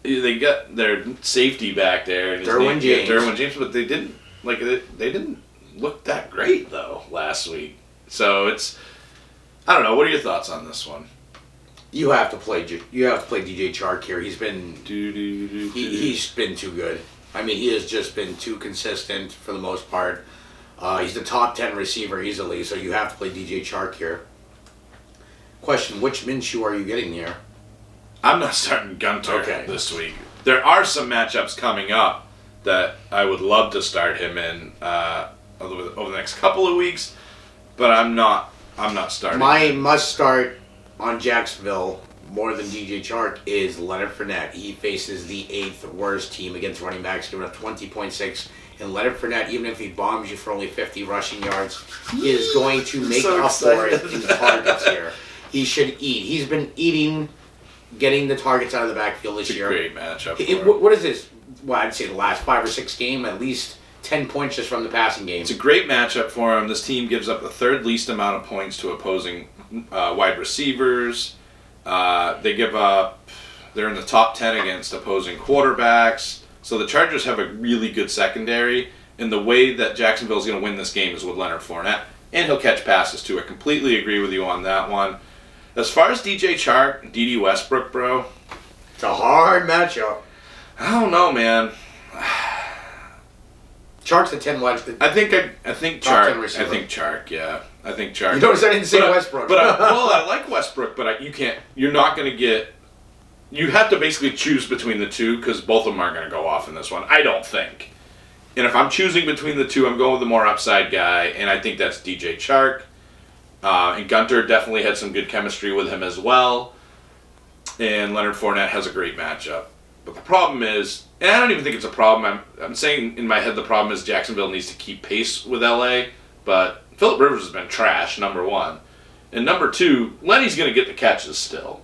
they got their safety back there. And Derwin James, but they didn't they didn't look that great though last week. So I don't know. What are your thoughts on this one? You have to play DJ Chark here. He's been he's been too good. I mean, he has just been too consistent for the most part. He's the top 10 receiver easily, so you have to play DJ Chark here. Question, which Minshew are you getting here? I'm not starting Gunter this week. There are some matchups coming up that I would love to start him in over the next couple of weeks, but I'm not starting. My must start on Jacksonville more than DJ Chark is Leonard Fournette. He faces the 8th worst team against running backs, giving up 20.6. And Leonard Fournette, even if he bombs you for only 50 rushing yards, is going to make up for it in targets here. He should eat. He's been eating, getting the targets out of the backfield this year. Great matchup. What is this? Well, I'd say the last 5 or 6 games, at least 10 points just from the passing game. It's a great matchup for him. This team gives up the 3rd least amount of points to opposing wide receivers. They're in the top 10 against opposing quarterbacks. So the Chargers have a really good secondary, and the way that Jacksonville is going to win this game is with Leonard Fournette, and he'll catch passes too. I completely agree with you on that one. As far as DJ Chark, D.D. Westbrook, bro, it's a hard matchup. I don't know, man. Chark's the 10 wide. I think Chark. I think Chark. Yeah, I think Chark. You notice I didn't say Westbrook. I like Westbrook, but you can't. You're not going to get. You have to basically choose between the two because both of them aren't going to go off in this one. I don't think. And if I'm choosing between the two, I'm going with the more upside guy, and I think that's DJ Chark. And Gunter definitely had some good chemistry with him as well. And Leonard Fournette has a great matchup. But the problem is, and I don't even think it's a problem. I'm saying in my head the problem is Jacksonville needs to keep pace with LA. But Phillip Rivers has been trash, number one. And number two, Lenny's going to get the catches still.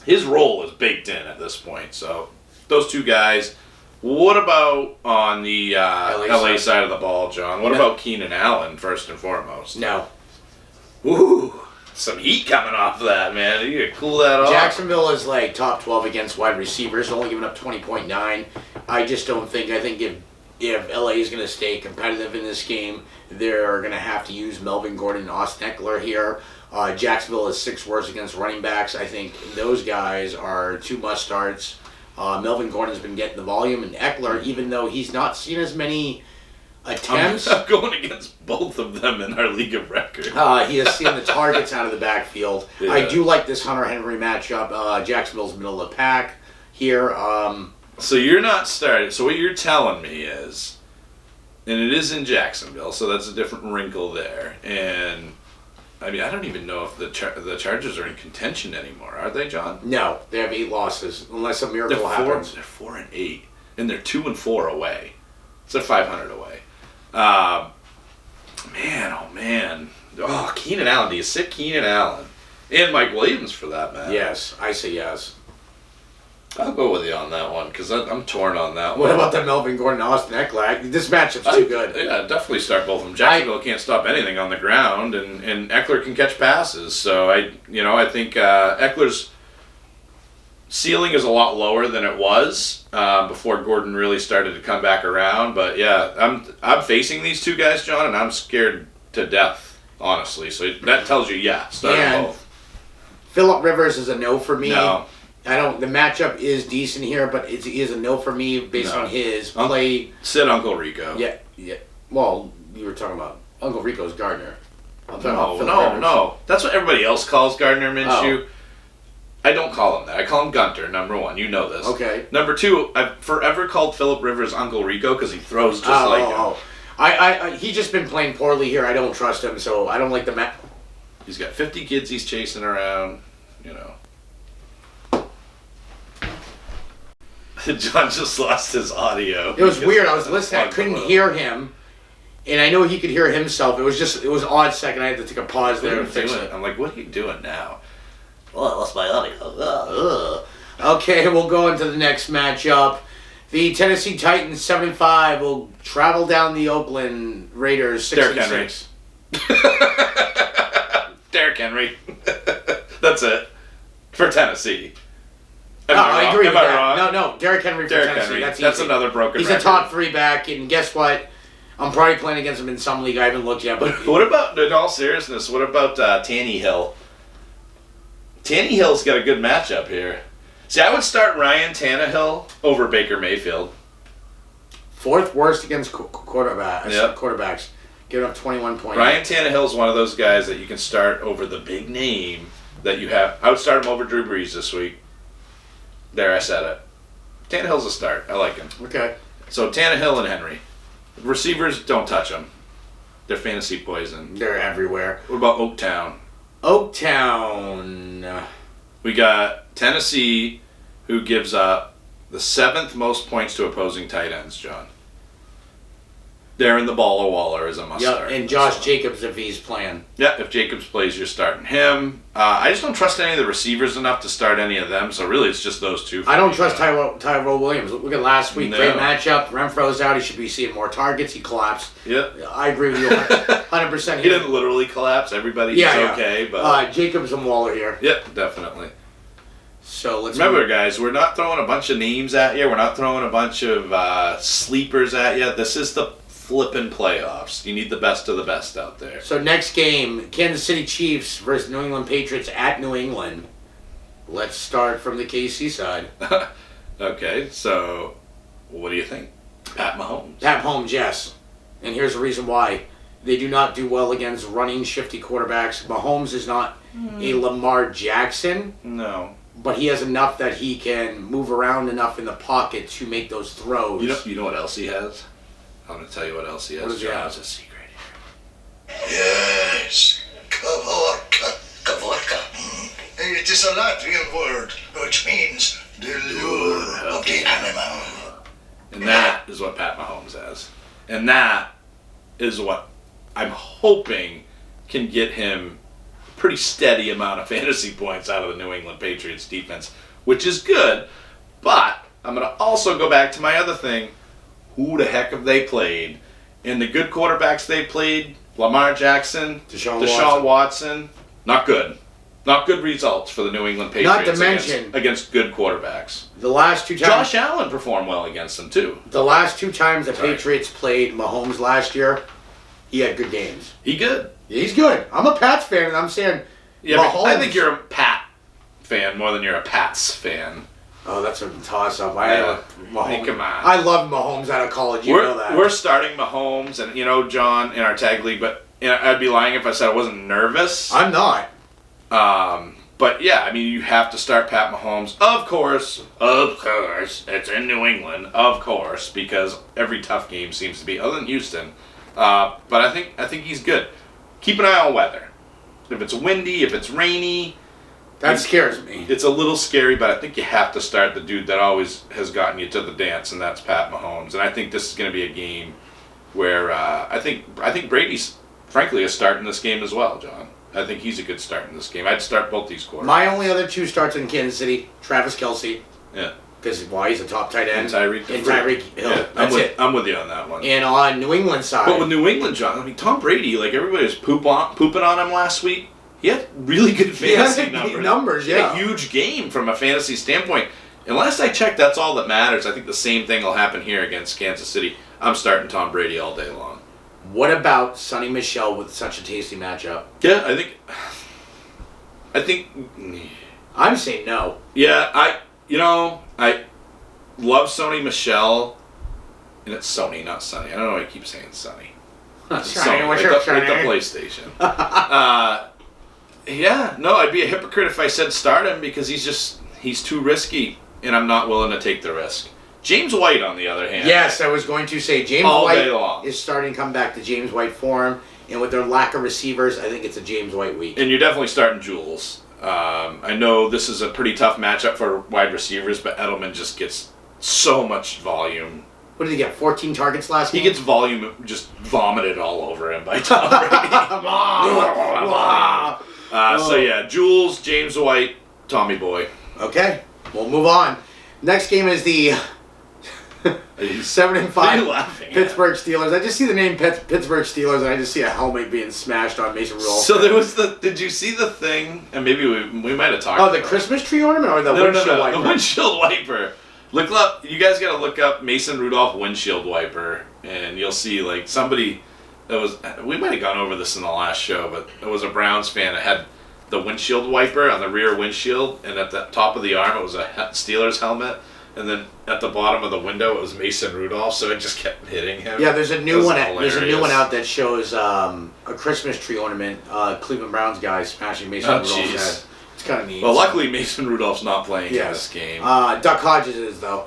His role is baked in at this point. So those two guys. What about on the LA side of the ball, John? What about Keenan Allen, first and foremost? No. Ooh, some heat coming off that, man. You gotta cool that off. Jacksonville is like top 12 against wide receivers, only giving up 20.9. I just don't think. I think if LA is going to stay competitive in this game, they're going to have to use Melvin Gordon and Austin Eckler here. Jacksonville is 6th worst against running backs. I think those guys are 2 must-starts. Melvin Gordon's been getting the volume, and Eckler, even though he's not seen as many attempts. I'm going against both of them in our league of record. He has seen the targets out of the backfield. Yeah. I do like this Hunter Henry matchup. Jacksonville's middle of the pack here. So you're not starting. So what you're telling me is, and it is in Jacksonville, so that's a different wrinkle there. And I mean, I don't even know if the Chargers are in contention anymore, are they, John? No, they have 8 losses, unless a miracle happens. They're 4-8, and they're 2-4 away. So they're 500 away. Man. Oh, Keenan Allen. Do you sit Keenan Allen? And Mike Williams, for that matter. Yes, I say yes. I'll go with you on that one because I'm torn on that What one. about the Melvin Gordon Austin Eckler? This matchup's too good. Yeah, definitely start both of them. Jacksonville can't stop anything on the ground, and Eckler can catch passes. So I think Eckler's ceiling is a lot lower than it was before Gordon really started to come back around. But yeah, I'm facing these two guys, John, and I'm scared to death, honestly. So that tells you, start them both. Phillip Rivers is a no for me. No. I don't. The matchup is decent here, but it is a no for me based on his play. Sit Uncle Rico. Yeah. Well, you were talking about Uncle Rico's Gardner. I'm talking about Phillip Rivers. No. That's what everybody else calls Gardner Minshew. I don't call him that. I call him Gunter, number one. You know this. Okay. Number two, I've forever called Phillip Rivers Uncle Rico because he throws just like him. I he's just been playing poorly here. I don't trust him, so I don't like the match. He's got 50 kids he's chasing around, John just lost his audio. It was weird. I was listening. I couldn't hear him, and I know he could hear himself. It was an odd second. I had to take a pause there and fix it. I'm like, what are you doing now? Oh, I lost my audio. Okay, we'll go into the next matchup. The Tennessee Titans 7-5 will travel down the Oakland Raiders 6-6. Derrick Henry. That's it. For Tennessee. I agree with Am I that. wrong? No, Derrick Henry for Tennessee. Henry. That's That's easy. another broken He's record. a top 3 back, and guess what? I'm probably playing against him in some league. I haven't looked yet. But What about, in all seriousness, what about Tannehill? Tannehill's got a good matchup here. See, I would start Ryan Tannehill over Baker Mayfield. 4th worst against quarterbacks. Yep. Quarterbacks. Giving up 21 points. Ryan Tannehill's one of those guys that you can start over the big name that you have. I would start him over Drew Brees this week. There, I said it. Tannehill's a start. I like him. Okay. So Tannehill and Henry. Receivers, don't touch them. They're fantasy poison. They're everywhere. What about Oaktown? Oaktown. We got Tennessee, who gives up the 7th most points to opposing tight ends, John. Darren the Baller Waller is a must start. And Josh Jacobs if he's playing. Yeah, if Jacobs plays, you're starting him. I just don't trust any of the receivers enough to start any of them, so really it's just those two. I don't trust Tyrell Williams. Look at last week. No. Great matchup. Renfro's out. He should be seeing more targets. He collapsed. Yep. I agree with you 100%. He didn't literally collapse. Everybody's okay, but... Jacobs and Waller here. Yep, definitely. So let's remember, guys, we're not throwing a bunch of names at you. We're not throwing a bunch of sleepers at you. This is the flipping playoffs. You need the best of the best out there. So next game, Kansas City Chiefs versus New England Patriots at New England. Let's start from the KC side. Okay, so what do you think? Pat Mahomes. Pat Mahomes, yes. And here's the reason why. They do not do well against running, shifty quarterbacks. Mahomes is not a Lamar Jackson. No. But he has enough that he can move around enough in the pocket to make those throws. You know what else he has? I'm going to tell you what else he has. What does he have? It's a secret here. Yes, Kavorka. It is a Latvian word which means the lure of the animal. And that is what Pat Mahomes has. And that is what I'm hoping can get him a pretty steady amount of fantasy points out of the New England Patriots defense, which is good. But I'm going to also go back to my other thing. Who the heck have they played? And the good quarterbacks they played, Lamar Jackson, Deshaun Watson, not good. Not good results for the New England Patriots. Not to mention against good quarterbacks. The last 2 times Josh Allen performed well against them too. The last 2 times the Patriots played Mahomes last year, he had good games. He good. He's good. I'm a Pats fan, and I'm saying Mahomes. I think you're a Pat fan more than you're a Pats fan. Oh, that's a toss-up. Mahomes. Come on. I love Mahomes out of college. You know that. We're starting Mahomes, and John, in our tag league, but I'd be lying if I said I wasn't nervous. I'm not. But yeah, I mean, you have to start Pat Mahomes. Of course, it's in New England, of course, because every tough game seems to be, other than Houston. But I think he's good. Keep an eye on weather. If it's windy, if it's rainy. That scares me. It's a little scary, but I think you have to start the dude that always has gotten you to the dance, and that's Pat Mahomes. And I think this is going to be a game where I think Brady's, frankly, is starting this game as well, John. I think he's a good start in this game. I'd start both these quarterbacks. My only other 2 starts in Kansas City, Travis Kelce. Yeah. Because he's a top tight end. And Tyreek Hill. Yeah, That's it. I'm with you on that one. And on New England side. But with New England, John, I mean, Tom Brady, like everybody was pooping on him last week. He had really good fantasy numbers. Yeah. He had a huge game from a fantasy standpoint. And last I checked, that's all that matters. I think the same thing will happen here against Kansas City. I'm starting Tom Brady all day long. What about Sonny Michel with such a tasty matchup? Yeah, I think. I'm saying no. Yeah, I love Sony Michel, and it's Sony, not Sonny. I don't know why I keep saying Sonny. What's Sony, like the PlayStation. Yeah, no, I'd be a hypocrite if I said start him because he's too risky, and I'm not willing to take the risk. James White, on the other hand. Yes, I was going to say James all White day long. is starting to come back to James White form, and with their lack of receivers, I think it's a James White week. And you're definitely starting Jules. I know this is a pretty tough matchup for wide receivers, but Edelman just gets so much volume. What did he get? 14 targets last game? He gets volume just vomited all over him by Tom Brady. So yeah, Jules, James White, Tommy Boy. Okay, we'll move on. Next game is the 7-5 Pittsburgh Steelers. I just see the name Pittsburgh Steelers, and I just see a helmet being smashed on Mason Rudolph. So there was did you see the thing? And maybe we might have talked about the Christmas tree ornament or the windshield wiper? The windshield wiper. Look up. You guys got to look up Mason Rudolph windshield wiper, and you'll see like somebody that was. We might have gone over this in the last show, but it was a Browns fan that had the windshield wiper on the rear windshield, and at the top of the arm it was a Steelers helmet. And then at the bottom of the window, it was Mason Rudolph, so it just kept hitting him. Yeah, there's a new one. There's a new one out that shows a Christmas tree ornament. Cleveland Browns guy smashing Mason Rudolph's head. It's kind of neat. Well, luckily Mason Rudolph's not playing in this game. Duck Hodges is though.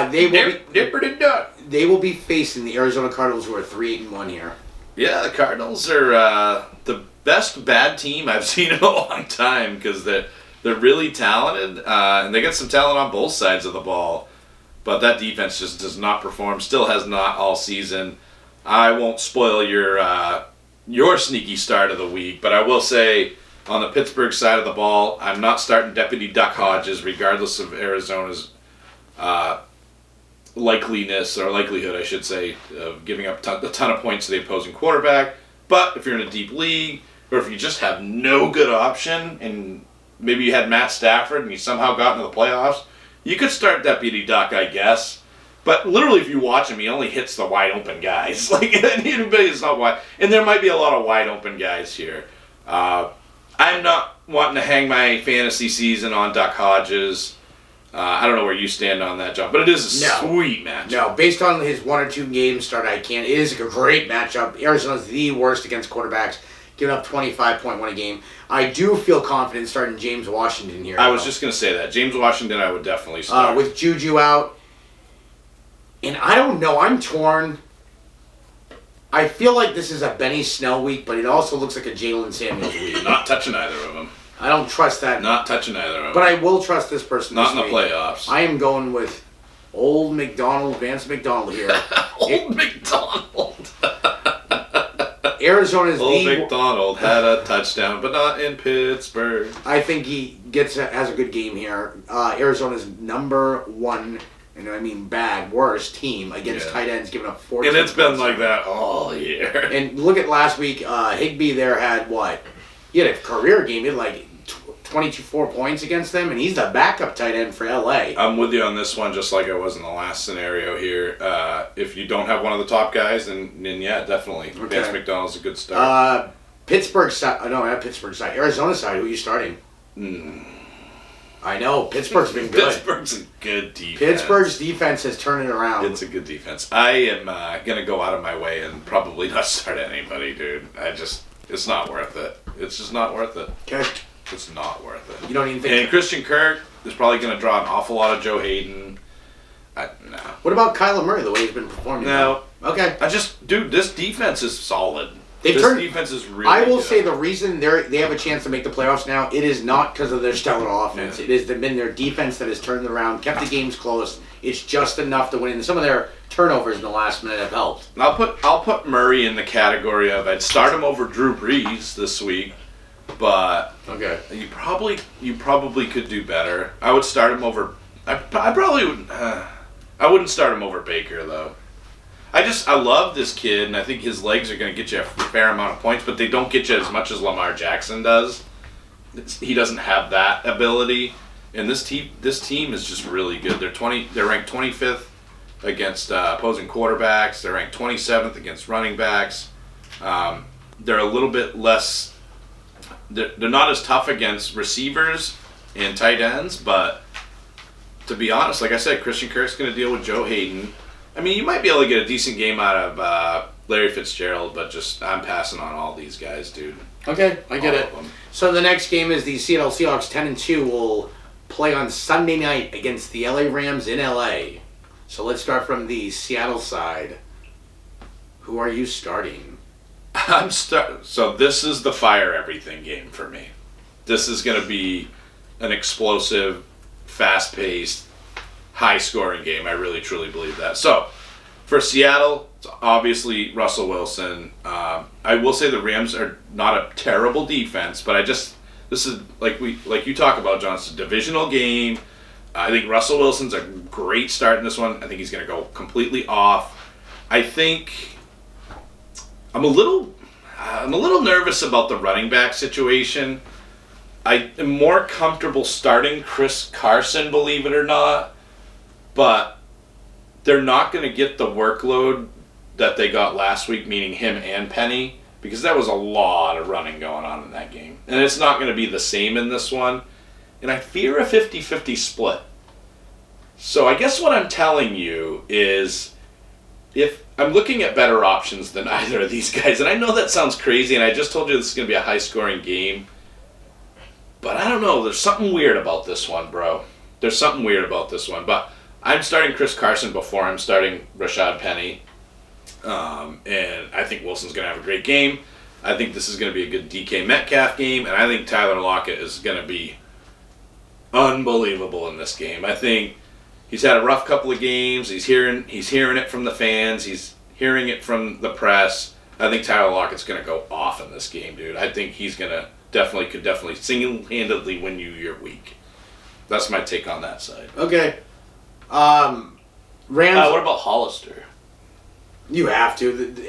They will be facing the Arizona Cardinals, who are 3-8-1 here. Yeah, the Cardinals are the best bad team I've seen in a long time because they're really talented, and they got some talent on both sides of the ball. But that defense just does not perform, still has not all season. I won't spoil your sneaky start of the week, but I will say on the Pittsburgh side of the ball, I'm not starting Deputy Duck Hodges, regardless of Arizona's likelihood, I should say, of giving up a ton of points to the opposing quarterback. But if you're in a deep league, or if you just have no good option, and maybe you had Matt Stafford and you somehow got into the playoffs, you could start Deputy Duck, I guess. But literally, if you watch him, he only hits the wide open guys. Like, anybody's not wide. And there might be a lot of wide open guys here. I'm not wanting to hang my fantasy season on Duck Hodges. I don't know where you stand on that, John, but it is a sweet matchup. No, based on his 1 or 2 games started, it is a great matchup. Arizona's the worst against quarterbacks, giving up 25.1 a game. I do feel confident starting James Washington here. I was just going to say that. James Washington I would definitely start. With Juju out. And I don't know. I'm torn. I feel like this is a Benny Snell week, but it also looks like a Jalen Samuels week. Not touching either of them. I don't trust that. Not touching either of them. But I will trust this person Not this in the playoffs. I am going with Old McDonald, Vance McDonald here. Old McDonald. Arizona's Old McDonald had a touchdown, but not in Pittsburgh. I think he has a good game here. Arizona's number 1, and I mean worst team against tight ends, giving up 14. And it's been like that all year. And look at last week. Higbee there had what? He had a career game. He had like 24 points against them, and he's the backup tight end for LA. I'm with you on this one, just like I was in the last scenario here. If you don't have one of the top guys, then yeah, definitely. Okay. Vance McDonald's a good start. Pittsburgh side. No, not Pittsburgh side. Arizona side. Who are you starting? I know. Pittsburgh's been good. Pittsburgh's a good defense. Pittsburgh's defense has turned it around. It's a good defense. I am going to go out of my way and probably not start anybody, dude. It's not worth it. It's just not worth it. Okay. It's not worth it. You don't even think... And Christian Kirk is probably going to draw an awful lot of Joe Hayden. No. What about Kyler Murray, the way he's been performing? No. Okay. Dude, this defense is solid. This defense is really I will good. say the reason they have a chance to make the playoffs now, it is not because of their stellar offense. Yeah. It has been their defense that has turned it around, kept the games close. It's just enough to win. And some of their turnovers in the last minute have helped. I'll put Murray in the category of I'd start him over Drew Brees this week, but okay, you probably could do better. I would start him over I probably would. I wouldn't start him over Baker though. I love this kid, and I think his legs are going to get you a fair amount of points, but they don't get you as much as Lamar Jackson does. He doesn't have that ability, and this team is just really good. They're ranked 25th against opposing quarterbacks. They're ranked 27th against running backs. They're a little bit less. They're not as tough against receivers and tight ends, but to be honest, like I said, Christian Kirk's going to deal with Joe Hayden. I mean, you might be able to get a decent game out of Larry Fitzgerald, but I'm passing on all these guys, dude. Okay, I get it. So the next game is the Seattle Seahawks 10-2 will play on Sunday night against the LA Rams in LA. So let's start from the Seattle side. Who are you starting? So this is the fire everything game for me. This is going to be an explosive, fast-paced, high-scoring game. I really, truly believe that. So, for Seattle, it's obviously Russell Wilson. I will say the Rams are not a terrible defense, but this is like you talk about, John. It's a divisional game. I think Russell Wilson's a great start in this one. I think he's going to go completely off. I think I'm a little nervous about the running back situation. I am more comfortable starting Chris Carson, believe it or not, but they're not going to get the workload that they got last week, meaning him and Penny, because there was a lot of running going on in that game. And it's not going to be the same in this one. And I fear a 50-50 split. So I guess what I'm telling you is if I'm looking at better options than either of these guys, and I know that sounds crazy, and I just told you this is going to be a high-scoring game, but I don't know. There's something weird about this one, bro. There's something weird about this one. But I'm starting Chris Carson before I'm starting Rashad Penny. And I think Wilson's going to have a great game. I think this is going to be a good DK Metcalf game. And I think Tyler Lockett is going to be unbelievable in this game. I think he's had a rough couple of games. He's hearing it from the fans. He's hearing it from the press. I think Tyler Lockett's going to go off in this game, dude. I think he's going to could definitely single-handedly win you your week. That's my take on that side. Okay. Rams. What about Hollister? You have to.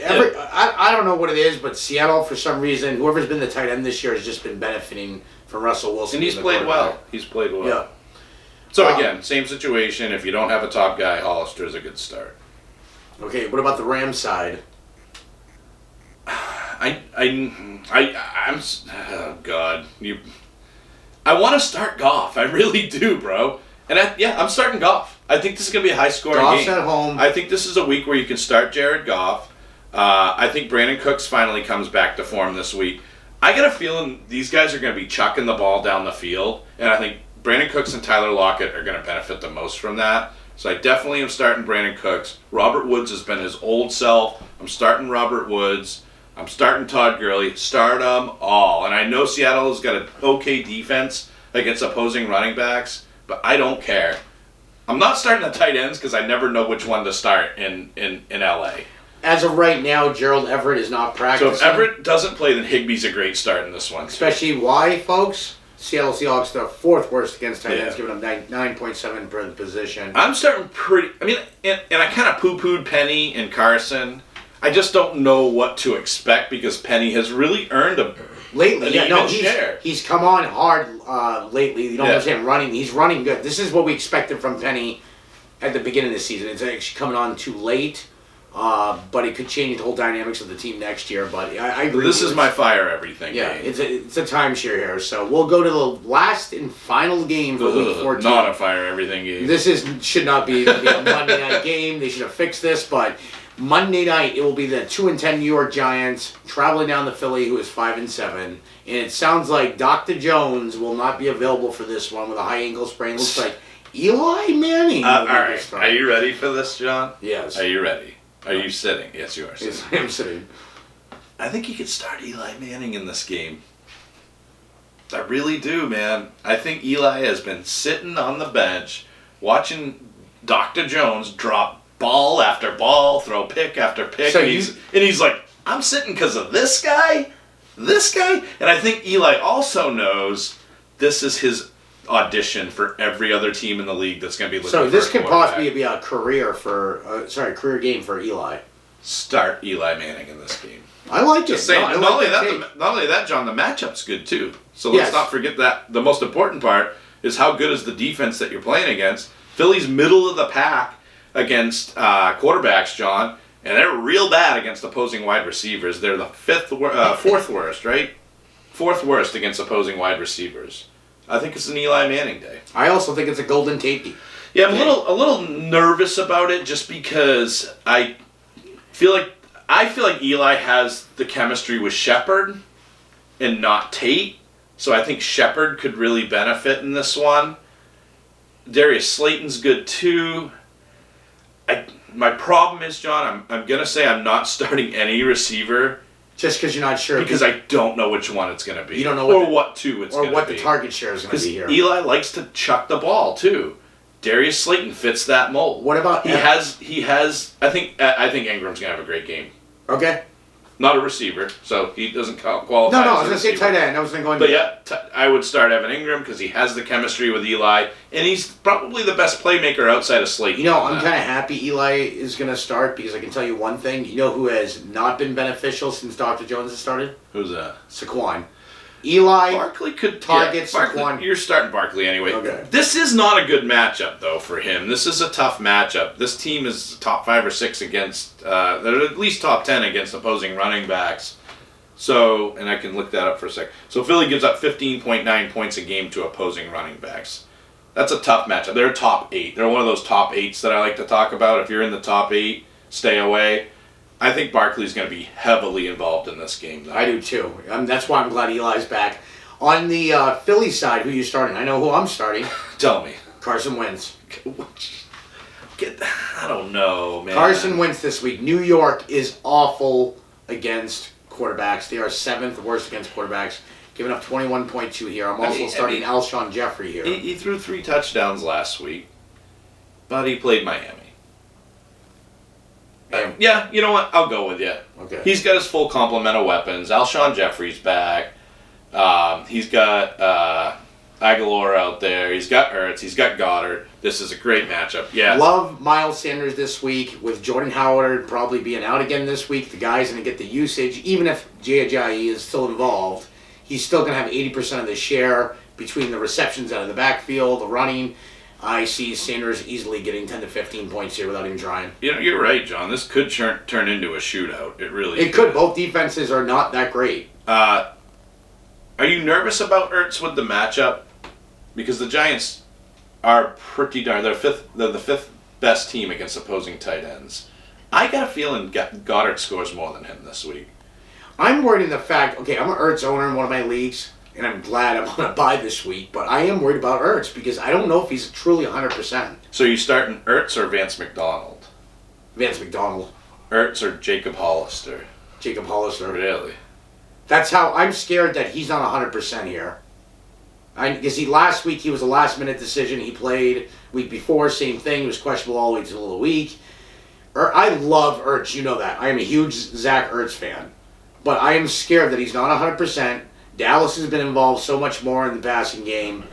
I don't know what it is, but Seattle, for some reason, whoever's been the tight end this year has just been benefiting from Russell Wilson. And he's played well. Yeah. So again, same situation. If you don't have a top guy, Hollister is a good start. Okay, what about the Rams side? I'm oh God, I want to start Goff. I really do, bro. And I'm starting Goff. I think this is going to be a high-scoring game. Goff's at home. I think this is a week where you can start Jared Goff. I think Brandon Cooks finally comes back to form this week. I got a feeling these guys are going to be chucking the ball down the field, and I think Brandon Cooks and Tyler Lockett are going to benefit the most from that. So I definitely am starting Brandon Cooks. Robert Woods has been his old self. I'm starting Robert Woods. I'm starting Todd Gurley. Start them all. And I know Seattle has got an okay defense against opposing running backs, but I don't care. I'm not starting the tight ends because I never know which one to start in LA. As of right now, Gerald Everett is not practicing. So if Everett doesn't play, then Higbee's a great start in this one. Especially why, folks? Seattle Seahawks, the fourth worst against tight ends, giving them 9.7 per position. I'm starting and I kind of poo-pooed Penny and Carson. I just don't know what to expect because Penny has really earned an even share. He's come on hard lately. You don't understand running. He's running good. This is what we expected from Penny at the beginning of the season. It's actually coming on too late, but it could change the whole dynamics of the team next year. But I agree. This is my fire everything game. Yeah, it's a timeshare here. So we'll go to the last and final game for Week 14. Not a fire everything game. This should not be a Monday night game. They should have fixed this, but Monday night, it will be the 2-10 New York Giants traveling down to Philly, who is 5-7. And it sounds like Dr. Jones will not be available for this one with a high ankle sprain. Looks like Eli Manning. All right. Are you ready for this, John? Yes. Are you ready? Are you sitting? Yes, you are sitting. Yes, I am sitting. I think you could start Eli Manning in this game. I really do, man. I think Eli has been sitting on the bench watching Dr. Jones drop ball after ball, throw pick after pick, and he's like, I'm sitting because of this guy, and I think Eli also knows this is his audition for every other team in the league that's going to be looking So for this a could quarterback. possibly be a career game for Eli. Start Eli Manning in this game. I like it. Just saying, No, I not, like only that take. not only that, John, the matchup's good too. So let's Yes. not forget that the most important part is how good is the defense that you're playing against. Philly's middle of the pack against quarterbacks, John, and they're real bad against opposing wide receivers. They're the fourth worst, right? Fourth worst against opposing wide receivers. I think it's an Eli Manning day. I also think it's a golden tapey. Yeah, I'm a little nervous about it just because I feel like Eli has the chemistry with Shepard and not Tate. So I think Shepard could really benefit in this one. Darius Slayton's good too. My problem is, John, I'm going to say I'm not starting any receiver Just because you're not sure. because I don't know which one it's going to be. You don't know what it's going to be. or what the target share is going to be here. Eli likes to chuck the ball too. Darius Slayton fits that mold. What about he has? I think Ingram's gonna have a great game. Okay. Not a receiver, so he doesn't qualify. No, I as was a going to say receiver. tight end. I was going But yeah, I would start Evan Ingram because he has the chemistry with Eli, and he's probably the best playmaker outside of Slayton. You know, I'm kind of happy Eli is going to start because I can tell you one thing. You know who has not been beneficial since Dr. Jones has started? Who's that? Saquon. Eli Barkley could target Barkley, Saquon. You're starting Barkley anyway. Okay. This is not a good matchup though for him. This is a tough matchup. This team is top 5 or 6 against. They're at least top 10 against opposing running backs. So, and I can look that up for a sec. So Philly gives up 15.9 points a game to opposing running backs. That's a tough matchup. They're top 8. They're one of those top 8s that I like to talk about. If you're in the top 8, stay away. I think Barkley's going to be heavily involved in this game, though. I do too. That's why I'm glad Eli's back. On the Philly side, who are you starting? I know who I'm starting. Tell me. Carson Wentz. I don't know, man. Carson Wentz this week. New York is awful against quarterbacks. They are 7th worst against quarterbacks, giving up 21.2 here. I'm also starting Alshon Jeffrey here. He threw 3 touchdowns last week, but he played Miami. Yeah, you know what? I'll go with you. Okay. He's got his full complement of weapons. Alshon Jeffrey's back. He's got Aguilar out there. He's got Ertz. He's got Goddard. This is a great matchup. Yeah. Love Miles Sanders this week with Jordan Howard probably being out again this week. The guy's going to get the usage. Even if J.J. is still involved, he's still going to have 80% of the share between the receptions out of the backfield, the running. I see Sanders easily getting 10 to 15 points here without even trying. You know, you're right, John. This could turn into a shootout. It really It could. Both defenses are not that great. Are you nervous about Ertz with the matchup? Because the Giants are pretty darn. They're the fifth best team against opposing tight ends. I got a feeling Goddard scores more than him this week. I'm worried in the fact, okay, I'm an Ertz owner in one of my leagues, and I'm glad I'm on a bye this week, but I am worried about Ertz because I don't know if he's truly 100%. So you starting Ertz or Vance McDonald? Vance McDonald. Ertz or Jacob Hollister? Jacob Hollister. Really? That's how I'm scared that he's not 100% here. Because last week he was a last-minute decision. He played week before, same thing. He was questionable all the way till the week. I love Ertz, you know that. I am a huge Zach Ertz fan. But I am scared that he's not 100%. Dallas has been involved so much more in the passing game.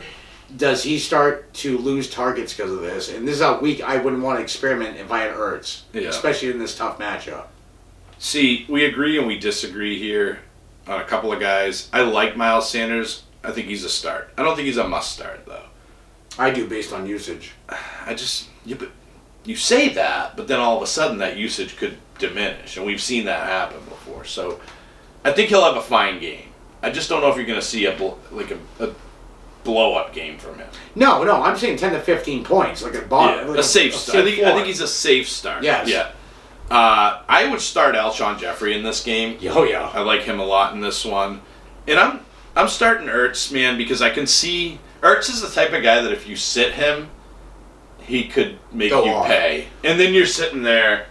Does he start to lose targets because of this? And this is a week I wouldn't want to experiment if I had Ertz. Yeah. Especially in this tough matchup. See, we agree and we disagree here on a couple of guys. I like Miles Sanders. I think he's a start. I don't think he's a must start, though. I do based on usage. You say that, but then all of a sudden that usage could diminish, and we've seen that happen before. So I think he'll have a fine game. I just don't know if you're going to see a blow-up game from him. No, I'm saying 10 to 15 points, like a bottom. Yeah, like a safe start. I think he's a safe start. Yes. Yeah. I would start Alshon Jeffrey in this game. Oh, yeah. I like him a lot in this one. And I'm starting Ertz, man, because I can see Ertz is the type of guy that if you sit him, he could make you pay. And then you're sitting there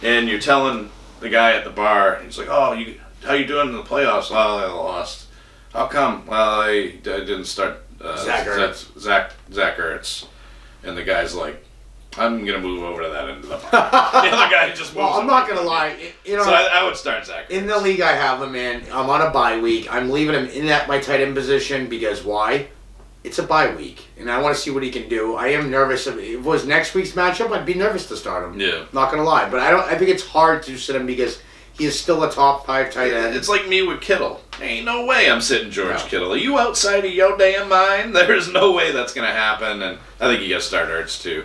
and you're telling the guy at the bar, he's like, "Oh, how you doing in the playoffs?" "Well, I lost." "How come?" "Well, I didn't start Zach Ertz. Zach Ertz." And the guy's like, "I'm gonna move over to that end of the bar." The other guy just moves. Well, I'm not gonna lie. You know, so I would start Zach Ertz. In the league I have him in, I'm on a bye week. I'm leaving him in at my tight end position because why? it's a bye week, and I want to see what he can do. I am nervous. If it was next week's matchup, I'd be nervous to start him. Yeah. Not gonna lie, but I think it's hard to sit him because he is still a top 5 tight end. It's like me with Kittle. Ain't no way I'm sitting George No. Kittle. Are you outside of your damn mind? There's no way that's going to happen. And I think you got to start Ertz too.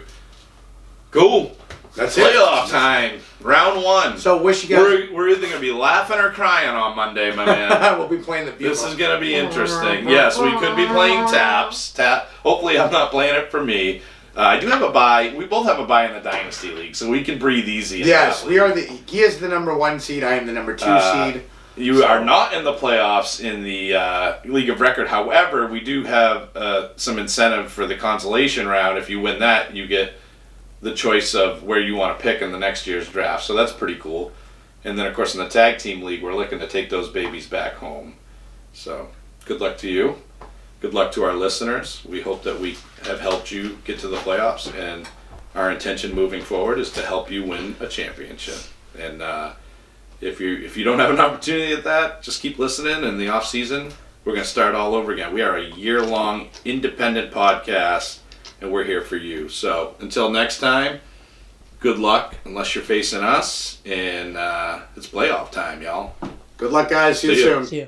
Cool. That's it. Playoff time. Round 1. So wish you guys. We're either going to be laughing or crying on Monday, my man. We'll be playing the This is going to be interesting. Yes, we could be playing taps. Hopefully I'm not playing it for me. I do have a bye. We both have a bye in the Dynasty League, so we can breathe easy. Yes, we are. He is the number 1 seed. I am the number 2 seed. You are not in the playoffs in the League of Record. However, we do have some incentive for the consolation round. If you win that, you get the choice of where you want to pick in the next year's draft. So that's pretty cool. And then, of course, in the Tag Team League, we're looking to take those babies back home. So good luck to you. Good luck to our listeners. We hope that we have helped you get to the playoffs, and our intention moving forward is to help you win a championship. And if you don't have an opportunity at that, just keep listening. In the off season, we're going to start all over again. We are a year-long independent podcast, and we're here for you. So until next time, good luck, unless you're facing us, and it's playoff time, y'all. Good luck, guys. See you See ya. soon. See ya.